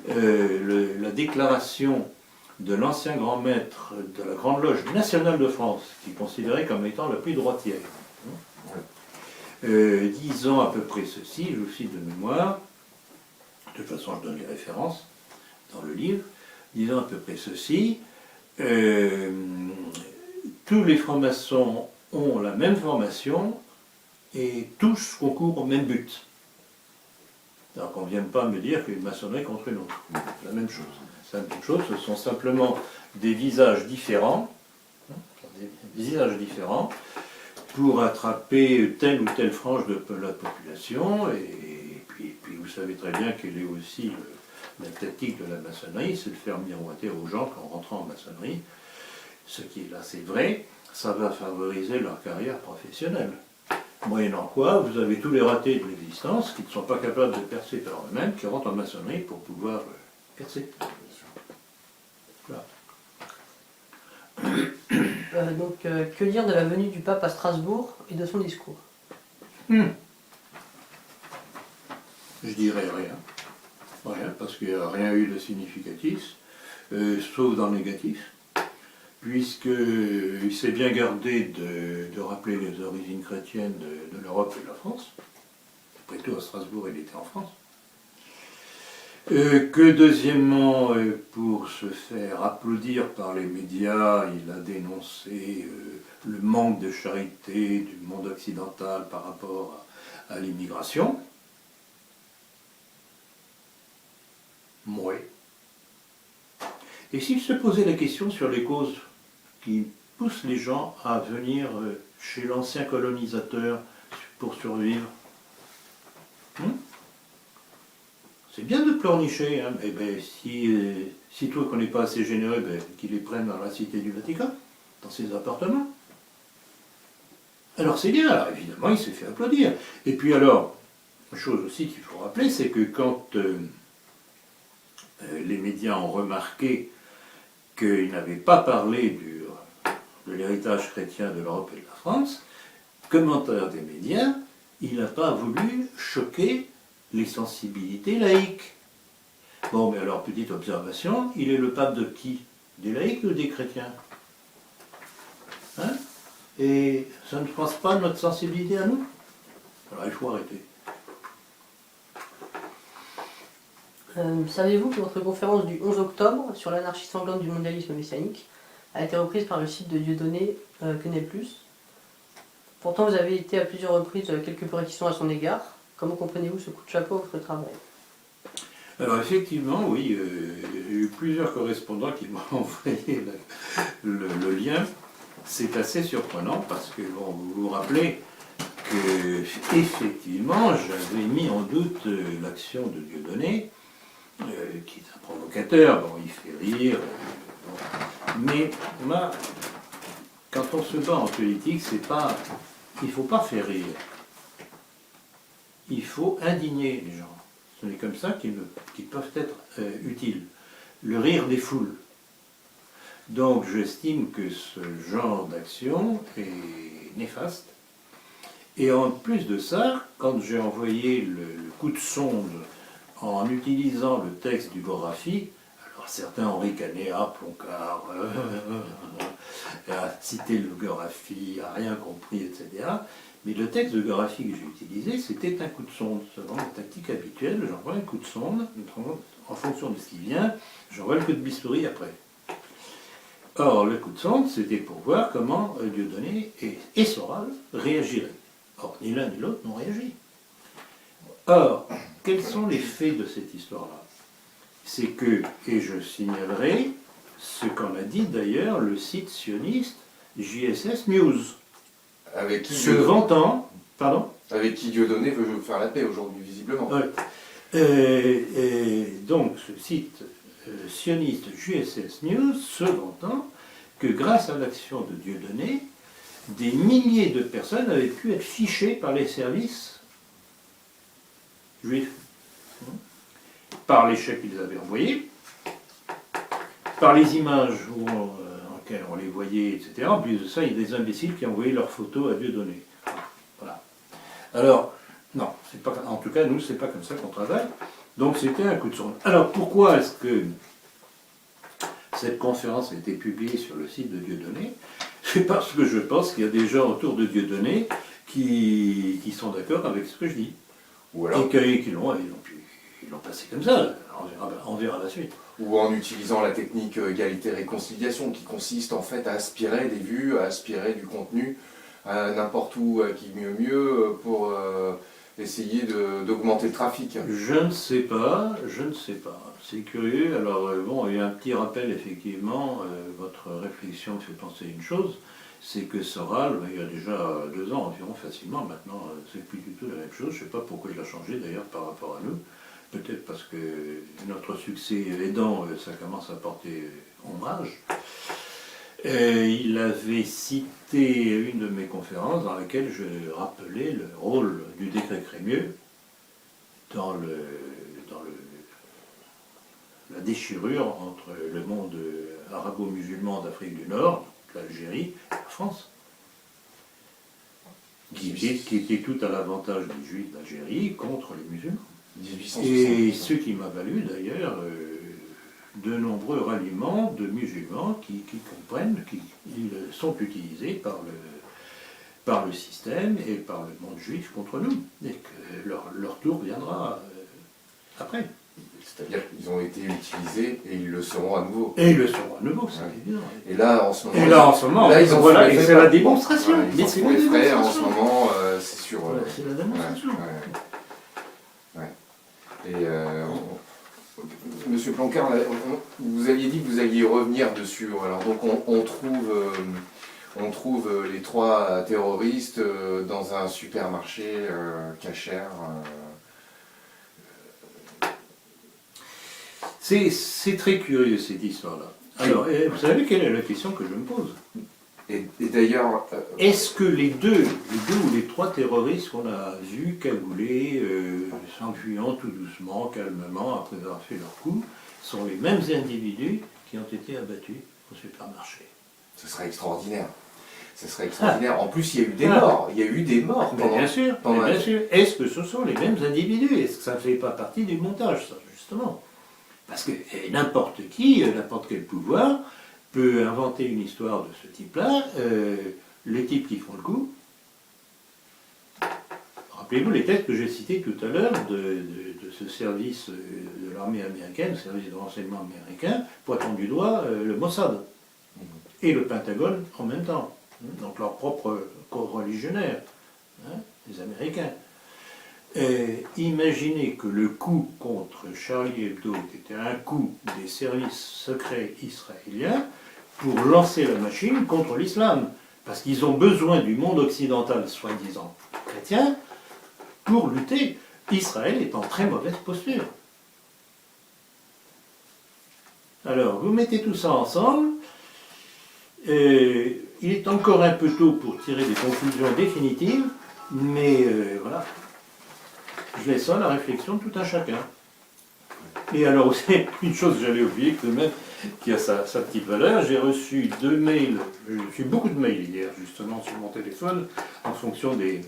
la déclaration de l'ancien grand maître de la Grande Loge nationale de France, qui est considéré comme étant la plus droitière. 10 ans à peu près ceci, je vous cite de mémoire, de toute façon je donne les références dans le livre, 10 ans à peu près ceci, tous les francs-maçons ont la même formation et tous concourent au même but. Donc on ne vient pas me dire qu'une maçonnerie contre une autre. C'est la même chose. C'est la même chose, ce sont simplement des visages différents, pour attraper telle ou telle frange de la population, et puis vous savez très bien quelle est aussi la tactique de la maçonnerie, c'est de faire miroiter aux gens qu'en rentrant en maçonnerie, ce qui est là c'est vrai, ça va favoriser leur carrière professionnelle. Moyennant quoi, vous avez tous les ratés de l'existence qui ne sont pas capables de percer par eux-mêmes, qui rentrent en maçonnerie pour pouvoir percer. Voilà. Que dire de la venue du pape à Strasbourg et de son discours? Je dirais rien. Rien, parce qu'il n'y a rien eu de significatif, sauf dans le négatif, puisqu'il s'est bien gardé de rappeler les origines chrétiennes de l'Europe et de la France. Après tout, à Strasbourg, il était en France. Que deuxièmement, pour se faire applaudir par les médias, il a dénoncé le manque de charité du monde occidental par rapport à l'immigration. Oui. Et s'il se posait la question sur les causes qui poussent les gens à venir chez l'ancien colonisateur pour survivre, c'est bien de pleurnicher, hein. Eh ben, si toi qu'on n'est pas assez généreux, ben, qu'ils les prennent dans la cité du Vatican, dans ses appartements. Alors c'est bien, alors évidemment il s'est fait applaudir. Et puis alors, une chose aussi qu'il faut rappeler, c'est que quand les médias ont remarqué qu'il n'avait pas parlé de l'héritage chrétien de l'Europe et de la France, commentaire des médias, il n'a pas voulu choquer les sensibilités laïques. Bon, mais alors, petite observation, il est le pape de qui? Des laïcs ou des chrétiens? Hein? Et ça ne pense pas notre sensibilité à nous? Alors, il faut arrêter. Savez-vous que votre conférence du 11 octobre sur l'anarchie sanglante du mondialisme messianique a été reprise par le site de Dieudonné, Connaît Plus? Pourtant, vous avez été à plusieurs reprises quelques peu réticents à son égard. Comment comprenez-vous ce coup de chapeau à votre travail? Alors effectivement, oui, il y a eu plusieurs correspondants qui m'ont envoyé le lien. C'est assez surprenant parce que bon, vous vous rappelez que effectivement j'avais mis en doute l'action de Dieudonné, qui est un provocateur, bon, il fait rire, bon. Mais moi, quand on se bat en politique, il ne faut pas faire rire. Il faut indigner les gens. Ce n'est comme ça qu'ils peuvent être utiles. Le rire des foules. Donc j'estime que ce genre d'action est néfaste. Et en plus de ça, quand j'ai envoyé le coup de sonde en utilisant le texte du Gorafi, alors certains ont ricané, ah Ploncard, a cité le Gorafi, a rien compris, etc. Mais le texte de Gorafi que j'ai utilisé, c'était un coup de sonde. Selon la tactique habituelle, j'envoie un coup de sonde, en fonction de ce qui vient, j'envoie le coup de bistouri après. Or, le coup de sonde, c'était pour voir comment Dieudonné et Soral réagiraient. Or, ni l'un ni l'autre n'ont réagi. Or, quels sont les faits de cette histoire-là? C'est que, et je signalerai ce qu'en a dit d'ailleurs le site sioniste JSS News, Avec qui se vantant, pardon? Avec qui Dieudonné veut faire la paix aujourd'hui, visiblement. Ouais. Donc, ce site sioniste JSS News se vantant que grâce à l'action de Dieudonné, des milliers de personnes avaient pu être fichées par les services juifs, par les chèques qu'ils avaient envoyés, par les images en lesquelles on les voyait, etc. En plus de ça, il y a des imbéciles qui envoyaient leurs photos à Dieudonné. Voilà. Alors, non, c'est pas, en tout cas, nous, c'est pas comme ça qu'on travaille. Donc, c'était un coup de sonde. Alors, pourquoi est-ce que cette conférence a été publiée sur le site de Dieudonné? C'est parce que je pense qu'il y a des gens autour de Dieudonné qui sont d'accord avec ce que je dis. Ou alors, Et qui l'ont passé comme ça. On verra la suite. ou en utilisant la technique égalité-réconciliation, qui consiste en fait à aspirer des vues, à aspirer du contenu à n'importe où, à qui mieux, pour essayer d'augmenter le trafic. Je ne sais pas. C'est curieux. Alors, bon, il y a un petit rappel, effectivement. Votre réflexion me fait penser à une chose, c'est que Soral, il y a déjà 2 ans environ, facilement, maintenant, c'est plus du tout la même chose. Je ne sais pas pourquoi il a changé, d'ailleurs, par rapport à nous. Peut-être parce que notre succès aidant, ça commence à porter ombrage. Il avait cité une de mes conférences dans laquelle je rappelais le rôle du décret Crémieux dans la déchirure entre le monde arabo-musulman d'Afrique du Nord, l'Algérie, et la France, qui était tout à l'avantage des Juifs d'Algérie contre les musulmans. 1860. Et ce qui m'a valu d'ailleurs de nombreux ralliements de musulmans qui comprennent qu'ils sont utilisés par le système et par le monde juif contre nous, et que leur tour viendra après. C'est-à-dire qu'ils ont été utilisés et ils le seront à nouveau. Et ils le seront à nouveau, c'est évident. Et là, en ce moment, Là, ils en voilà, font et les c'est frais. la démonstration. Voilà, ils en font les frais en ce moment, c'est sur... Voilà, c'est la démonstration. Et Monsieur Ploncard, vous aviez dit que vous alliez revenir dessus. Alors donc on trouve les 3 terroristes dans un supermarché cachère. C'est très curieux cette histoire-là. Alors, vous savez quelle est la question que je me pose? Et d'ailleurs, Est-ce que les deux ou les 3 terroristes qu'on a vus cagoulés, s'enfuyant tout doucement, calmement, après avoir fait leur coup, sont les mêmes individus qui ont été abattus au supermarché? ce serait extraordinaire. Ce serait extraordinaire. En plus, il y a eu des morts. Il y a eu des morts. Mais bien sûr, mais bien sûr. Est-ce que ce sont les mêmes individus? Est-ce que ça ne fait pas partie du montage, ça, justement? Parce que n'importe qui, n'importe quel pouvoir, peut inventer une histoire de ce type-là. Les types qui font le coup, rappelez-vous les textes que j'ai cités tout à l'heure de ce service de l'armée américaine, le service de renseignement américain, pointant du doigt le Mossad et le Pentagone en même temps. donc leurs propres coreligionnaires, hein, les Américains. Et imaginez que le coup contre Charlie Hebdo, qui était un coup des services secrets israéliens, pour lancer la machine contre l'islam, parce qu'ils ont besoin du monde occidental, soi-disant chrétien, pour lutter. Israël est en très mauvaise posture. Alors, vous mettez tout ça ensemble, il est encore un peu tôt pour tirer des conclusions définitives, mais voilà, je laisse ça à la réflexion de tout un chacun. Et alors aussi, une chose que j'avais oubliée quand même, qui a sa petite valeur, j'ai reçu 2 mails, j'ai reçu beaucoup de mails hier justement sur mon téléphone, en fonction des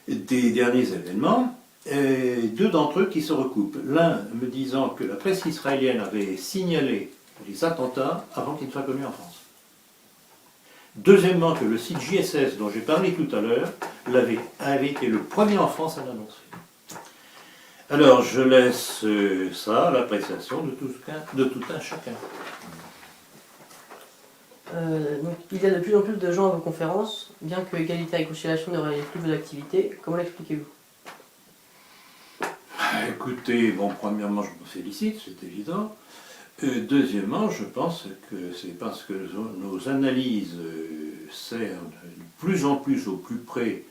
derniers événements, et 2 d'entre eux qui se recoupent. L'un me disant que la presse israélienne avait signalé les attentats avant qu'ils ne soient connus en France. Deuxièmement, que le site JSS dont j'ai parlé tout à l'heure avait été le premier en France à l'annoncer. Alors je laisse ça à l'appréciation de tout un chacun. Donc, il y a de plus en plus de gens à vos conférences, bien que Égalité et Réconciliation ne réalise plus vos activités. Comment l'expliquez-vous? Écoutez, bon, premièrement, je me félicite, c'est évident. Deuxièmement, je pense que c'est parce que nos analyses servent de plus en plus au plus près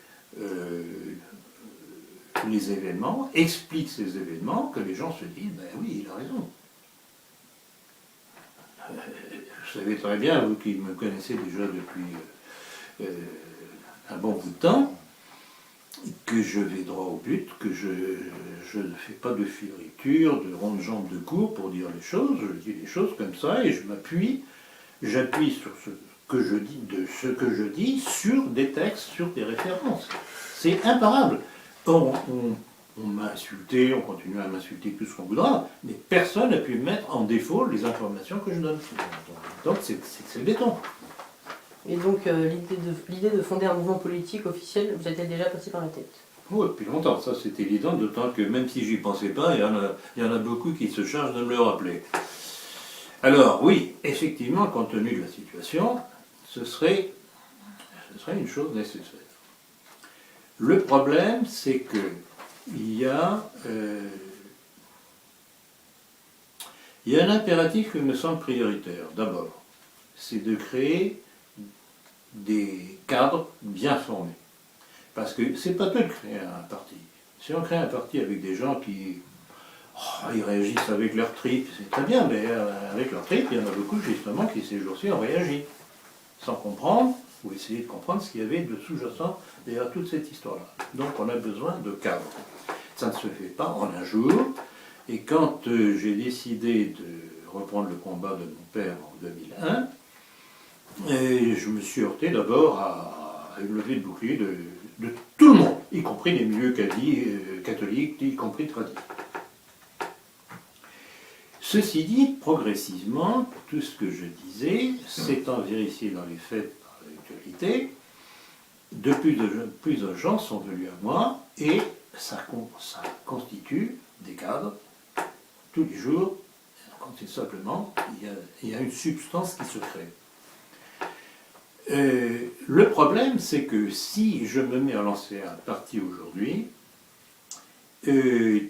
les événements, expliquent ces événements, que les gens se disent, ben oui, il a raison. Vous savez très bien, vous qui me connaissez déjà depuis un bon bout de temps, que je vais droit au but, que je ne fais pas de fioriture, de ronde jambe de cours pour dire les choses, je dis les choses comme ça et j'appuie sur ce que je dis sur des textes, sur des références. C'est imparable. Or, on m'a insulté, on continue à m'insulter tout ce qu'on voudra, mais personne n'a pu mettre en défaut les informations que je donne. Donc c'est le béton. Et donc, l'idée de fonder un mouvement politique officiel, vous a-t-elle déjà passé par la tête? Oui, depuis longtemps, ça c'est évident, d'autant que même si j'y pensais pas, il y en a beaucoup qui se chargent de me le rappeler. Alors oui, effectivement, compte tenu de la situation, ce serait une chose nécessaire. Le problème, c'est que il y a un impératif qui me semble prioritaire. D'abord, c'est de créer des cadres bien formés. Parce que c'est pas peu de créer un parti. Si on crée un parti avec des gens qui ils réagissent avec leur tripes, c'est très bien, mais avec leur tripes, il y en a beaucoup justement qui ces jours-ci ont réagi. Sans comprendre, ou essayer de comprendre ce qu'il y avait de sous-jacent derrière toute cette histoire-là. Donc on a besoin de cadres. Ça ne se fait pas en un jour. Et quand j'ai décidé de reprendre le combat de mon père en 2001, je me suis heurté d'abord à une levée de bouclier de tout le monde, y compris les milieux catholiques, y compris tradis. Ceci dit, progressivement, tout ce que je disais, s'étant vérifié dans les faits par l'actualité, de plus de gens sont venus à moi et ça constitue des cadres tous les jours. Quand c'est simplement, il y a une substance qui se crée. Le problème, c'est que si je me mets à lancer un parti aujourd'hui,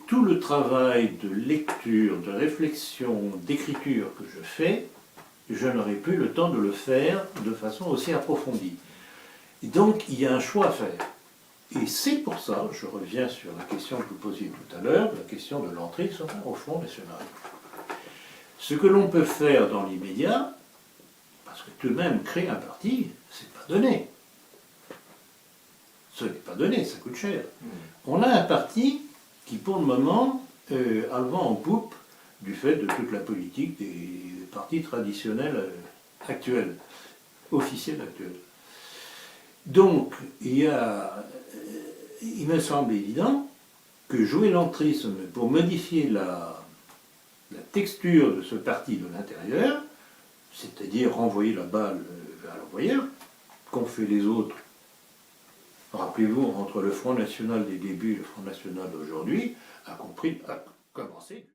tout le travail de lecture, de réflexion, d'écriture que je fais, je n'aurai plus le temps de le faire de façon aussi approfondie. Et donc, il y a un choix à faire. Et c'est pour ça, je reviens sur la question que vous posiez tout à l'heure, la question de l'entrée au Front National. Ce que l'on peut faire dans l'immédiat, parce que tout de même, créer un parti, c'est pas donné. Ce n'est pas donné, ça coûte cher. On a un parti qui, pour le moment, a le vent en poupe du fait de toute la politique des partis traditionnels actuels, officiels actuels. Donc, il me semble évident que jouer l'entrisme pour modifier la texture de ce parti de l'intérieur, c'est-à-dire renvoyer la balle vers l'envoyeur, qu'ont fait les autres. Rappelez-vous, entre le Front National des débuts et le Front National d'aujourd'hui, a commencé.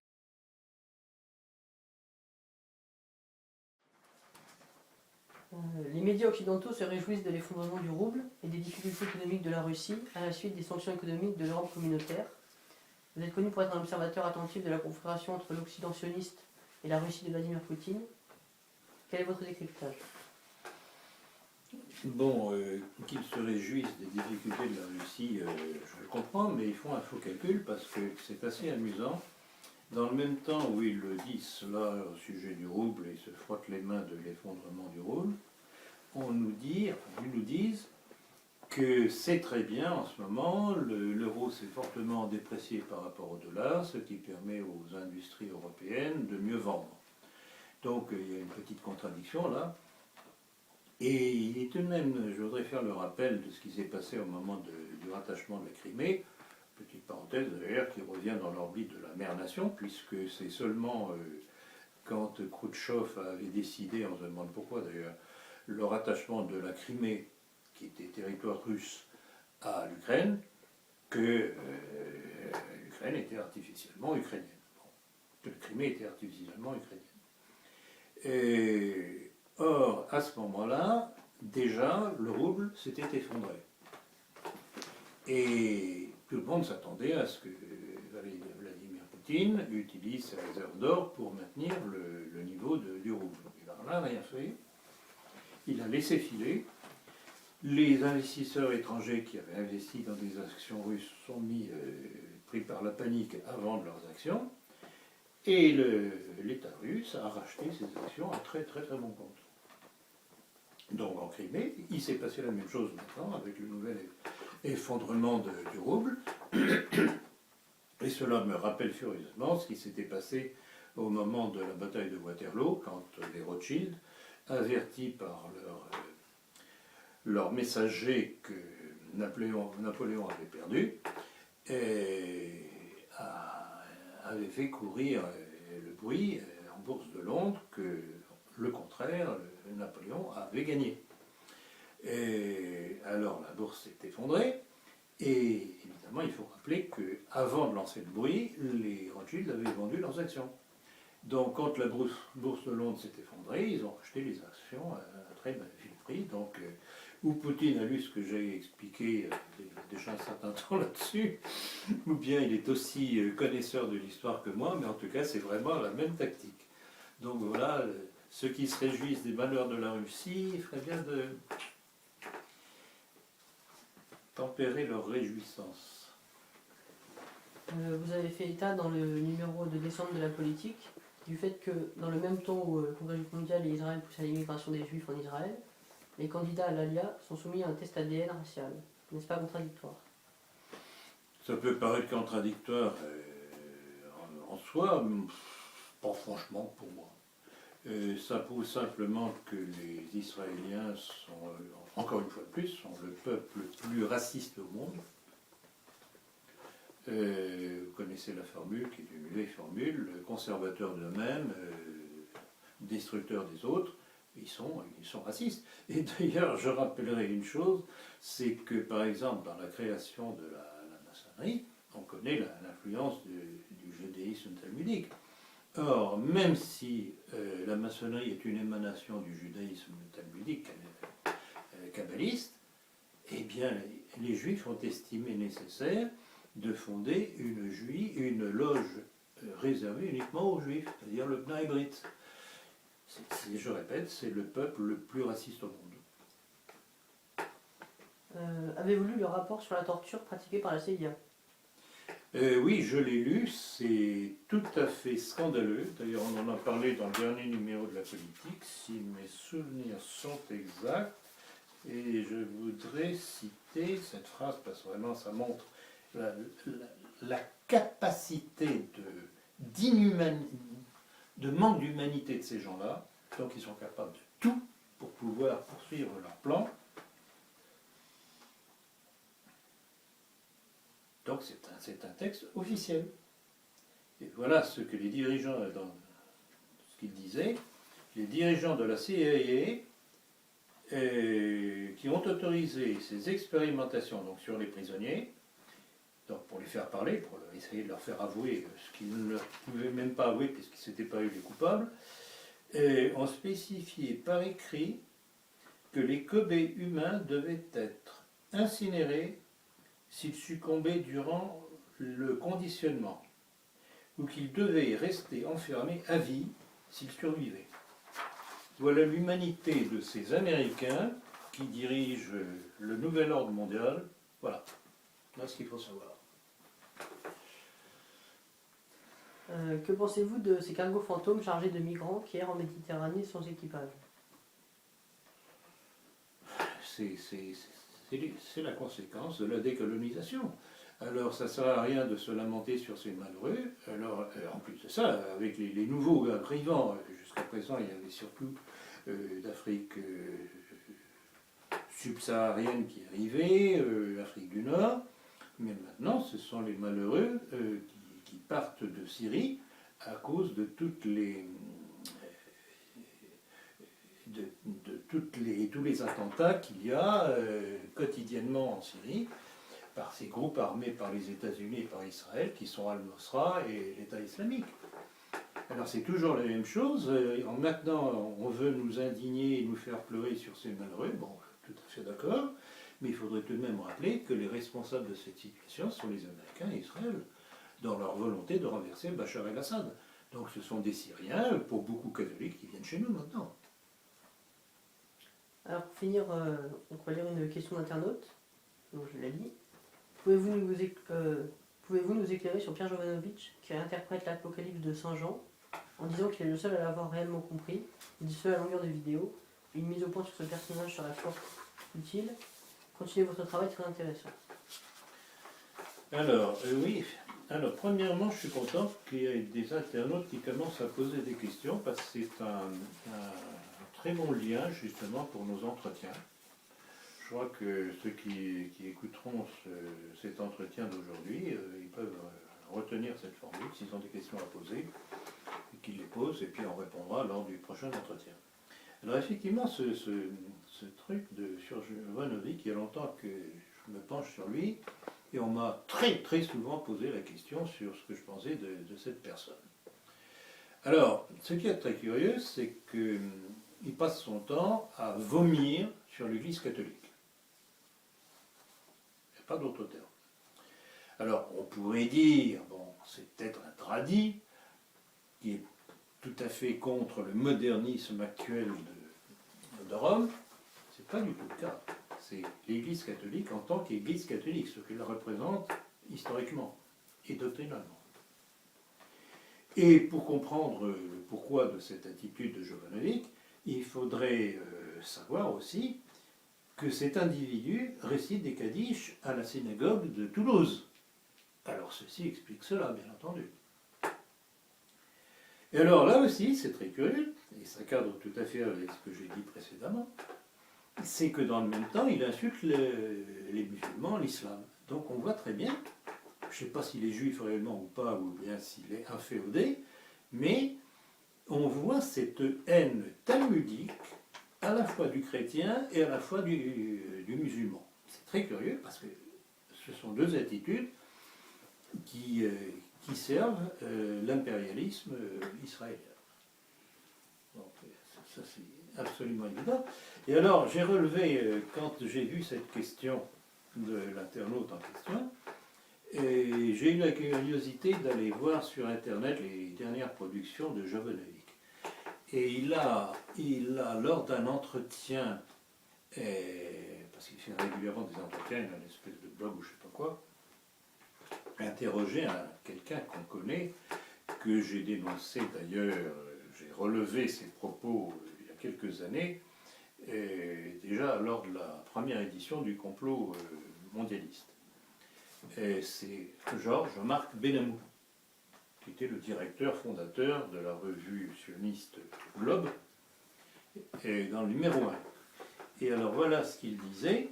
Les médias occidentaux se réjouissent de l'effondrement du rouble et des difficultés économiques de la Russie à la suite des sanctions économiques de l'Europe communautaire. Vous êtes connu pour être un observateur attentif de la confrontation entre l'Occident sioniste et la Russie de Vladimir Poutine. Quel est votre décryptage? Bon, qu'ils se réjouissent des difficultés de la Russie, je le comprends, mais ils font un faux calcul parce que c'est assez amusant. Dans le même temps où ils le disent cela au sujet du rouble et se frottent les mains de l'effondrement du rouble, ils nous disent que c'est très bien en ce moment, l'euro s'est fortement déprécié par rapport au dollar, ce qui permet aux industries européennes de mieux vendre. Donc il y a une petite contradiction là. Et il est tout de même, je voudrais faire le rappel de ce qui s'est passé au moment du rattachement de la Crimée, petite parenthèse d'ailleurs qui revient dans l'orbite de la mère nation, puisque c'est seulement quand Khrouchtchev avait décidé, on se demande pourquoi d'ailleurs, le rattachement de la Crimée, qui était territoire russe, à l'Ukraine, que l'Ukraine était artificiellement ukrainienne. Bon, que la Crimée était artificiellement ukrainienne. Or, à ce moment-là, déjà, le rouble s'était effondré. Et tout le monde s'attendait à ce que Vladimir Poutine utilise ses réserves d'or pour maintenir le niveau du rouble. Il n'a rien fait. Il a laissé filer. Les investisseurs étrangers qui avaient investi dans des actions russes sont pris par la panique à vendre leurs actions. Et l'État russe a racheté ses actions à très très très bon compte. Donc en Crimée, il s'est passé la même chose maintenant avec le nouvel effondrement du rouble. Et cela me rappelle furieusement ce qui s'était passé au moment de la bataille de Waterloo, quand les Rothschild, avertis par leur messager que Napoléon avait perdu, avait fait courir le bruit en bourse de Londres que le contraire, Napoléon avait gagné. Et alors la bourse s'est effondrée, et évidemment il faut rappeler qu'avant de lancer le bruit, les Rothschild avaient vendu leurs actions. Donc quand la bourse de Londres s'est effondrée, ils ont acheté les actions à un très bas prix. Donc ou Poutine a lu ce que j'ai expliqué déjà un certain temps là-dessus, ou bien il est aussi connaisseur de l'histoire que moi, mais en tout cas c'est vraiment la même tactique. Donc voilà, ceux qui se réjouissent des malheurs de la Russie, il ferait bien de tempérer leur réjouissance. Vous avez fait état dans le numéro de décembre de la politique du fait que dans le même temps où le Congrès mondial et Israël poussent à l'immigration des Juifs en Israël, les candidats à l'ALIA sont soumis à un test ADN racial. N'est-ce pas contradictoire? Ça peut paraître contradictoire en soi, pas franchement pour moi. Ça prouve simplement que les Israéliens sont, encore une fois de plus, sont le peuple le plus raciste au monde. Vous connaissez la formule, qui est une vieille formule, conservateur d'eux-mêmes, destructeur des autres, ils sont racistes. Et d'ailleurs, je rappellerai une chose, c'est que par exemple, dans la création de la maçonnerie, on connaît l'influence du judaïsme talmudique. Or, même si la maçonnerie est une émanation du judaïsme talmudique kabbaliste, eh bien, les juifs ont estimé nécessaire de fonder une loge réservée uniquement aux juifs, c'est-à-dire le Bnei Brit. Je répète, c'est le peuple le plus raciste au monde. Avez-vous lu le rapport sur la torture pratiquée par la CIA? Oui, je l'ai lu, c'est tout à fait scandaleux. D'ailleurs, on en a parlé dans le dernier numéro de la politique, si mes souvenirs sont exacts. Et je voudrais citer cette phrase, parce que vraiment, ça montre la capacité de manque d'humanité de ces gens-là. Donc, ils sont capables de tout pour pouvoir poursuivre leur plan. Donc c'est un texte officiel. Et voilà ce que les dirigeants, ce qu'ils disaient, les dirigeants de la CIA qui ont autorisé ces expérimentations donc, sur les prisonniers, donc pour les faire parler, pour essayer de leur faire avouer ce qu'ils ne leur pouvaient même pas avouer puisqu'ils n'étaient pas eu les coupables, ont spécifié par écrit que les Kobe humains devaient être incinérés s'ils succombaient durant le conditionnement, ou qu'ils devaient rester enfermés à vie s'ils survivaient. Voilà l'humanité de ces Américains qui dirigent le nouvel ordre mondial. Voilà, là ce qu'il faut savoir. Que pensez-vous de ces cargos fantômes chargés de migrants qui errent en Méditerranée sans équipage? C'est la conséquence de la décolonisation. Alors ça ne sert à rien de se lamenter sur ces malheureux. Alors en plus de ça, avec les nouveaux arrivants, jusqu'à présent il y avait surtout d'Afrique subsaharienne qui arrivaient, Afrique du Nord, mais maintenant ce sont les malheureux qui partent de Syrie à cause de toutes les tous les attentats qu'il y a quotidiennement en Syrie par ces groupes armés par les États-Unis et par Israël qui sont Al-Nosra et l'État islamique. Alors c'est toujours la même chose. Maintenant, on veut nous indigner et nous faire pleurer sur ces malheureux. Bon, tout à fait d'accord. Mais il faudrait tout de même rappeler que les responsables de cette situation sont les Américains et Israël, dans leur volonté de renverser Bachar el-Assad. Donc ce sont des Syriens, pour beaucoup catholiques, qui viennent chez nous maintenant. Alors pour finir, on va lire une question d'internaute, donc je la lis. Pouvez-vous nous éclairer sur Pierre Jovanovic qui interprète l'Apocalypse de Saint Jean en disant qu'il est le seul à l'avoir réellement compris, il dit cela à longueur de vidéo, une mise au point sur ce personnage serait fort utile. Continuez votre travail, très intéressant. Alors, oui. Alors, premièrement, je suis content qu'il y ait des internautes qui commencent à poser des questions parce que c'est un très bon lien, justement, pour nos entretiens. Je crois que ceux qui écouteront cet entretien d'aujourd'hui, ils peuvent retenir cette formule s'ils ont des questions à poser, et qu'ils les posent, et puis on répondra lors du prochain entretien. Alors, effectivement, ce truc sur Jovanovic, il y a longtemps que je me penche sur lui, et on m'a très souvent posé la question sur ce que je pensais de cette personne. Alors, ce qui est très curieux, c'est qu'il passe son temps à vomir sur l'Église catholique. Il n'y a pas d'autre terme. Alors, on pourrait dire, bon, c'est peut-être un tradit qui est tout à fait contre le modernisme actuel de Rome. C'est pas du tout le cas. C'est l'Église catholique en tant qu'Église catholique, ce qu'elle représente historiquement et doctrinalement. Et pour comprendre le pourquoi de cette attitude de Jovanovic, il faudrait savoir aussi que cet individu récite des kadish à la synagogue de Toulouse. Alors ceci explique cela, bien entendu. Et alors là aussi, c'est très curieux, et ça cadre tout à fait avec ce que j'ai dit précédemment, c'est que dans le même temps, il insulte les musulmans, l'islam. Donc on voit très bien, je ne sais pas s'il est juif réellement ou pas, ou bien s'il est inféodé, mais on voit cette haine talmudique à la fois du chrétien et à la fois du musulman. C'est très curieux parce que ce sont deux attitudes qui servent l'impérialisme israélien. Donc ça c'est absolument évident. Et alors j'ai relevé, quand j'ai vu cette question de l'internaute en question, et j'ai eu la curiosité d'aller voir sur internet les dernières productions de Jovanovic. Et il a lors d'un entretien, parce qu'il fait régulièrement des entretiens, il a une espèce de blog ou je ne sais pas quoi, interrogé quelqu'un qu'on connaît, que j'ai dénoncé d'ailleurs, j'ai relevé ses propos il y a quelques années, déjà lors de la première édition du complot mondialiste. C'est Georges-Marc Benamou, qui était le directeur fondateur de la revue sioniste Globe, dans le numéro 1. Et alors voilà ce qu'il disait,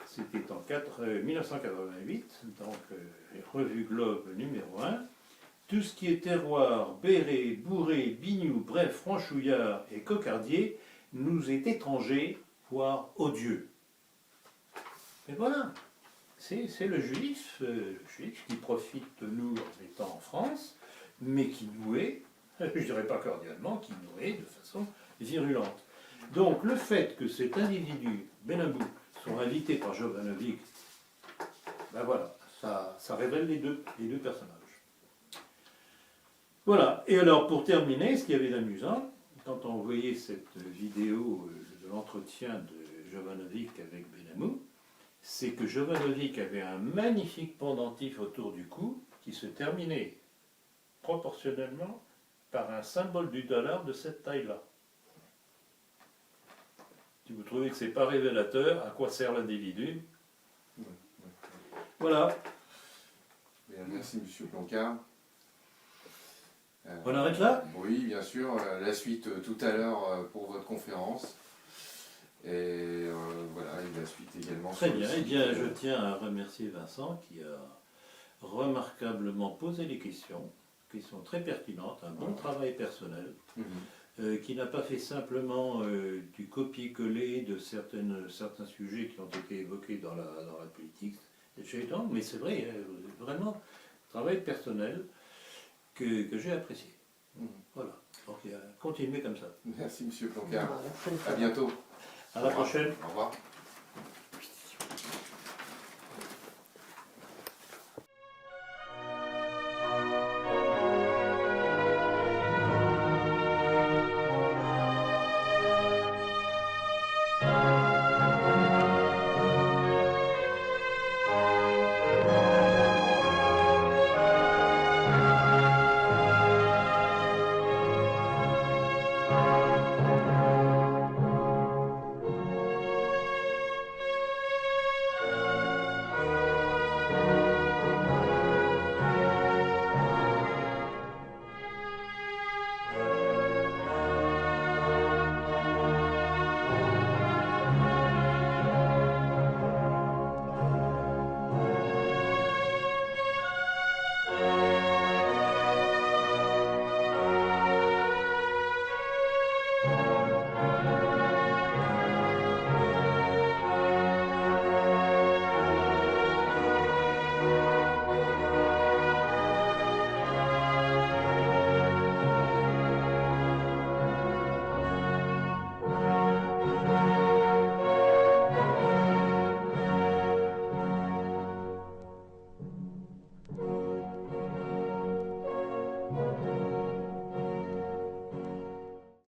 c'était en 1988, donc revue Globe numéro 1, tout ce qui est terroir, béret, bourré, bignou, bref, franchouillard et cocardier nous est étranger, voire odieux. Et voilà. C'est le juif qui profite de nous en étant en France, mais qui nous est, je ne dirais pas cordialement, qui nous est de façon virulente. Donc le fait que cet individu, Benabou, soit invité par Jovanovic, ben voilà, ça révèle les deux personnages. Voilà, et alors pour terminer, ce qui avait d'amusant, quand on voyait cette vidéo de l'entretien de Jovanovic avec Benamou, c'est que Jovanovic avait un magnifique pendentif autour du cou qui se terminait proportionnellement par un symbole du dollar de cette taille-là. Si vous trouvez que ce n'est pas révélateur, à quoi sert l'individu? Voilà. Bien, merci Monsieur Plancard. On arrête là? Oui, bien sûr. La suite tout à l'heure pour votre conférence. Et voilà, et la suite également. Très sur le bien. Eh site. bien, je tiens à remercier Vincent qui a remarquablement posé les questions très pertinentes, un bon travail personnel, qui n'a pas fait simplement du copier-coller de certains sujets qui ont été évoqués dans la politique, mais c'est vrai, vraiment, travail personnel que j'ai apprécié. Voilà. Donc, continuez comme ça. Merci Monsieur Plancard. Voilà, À bientôt. À la prochaine. Au revoir.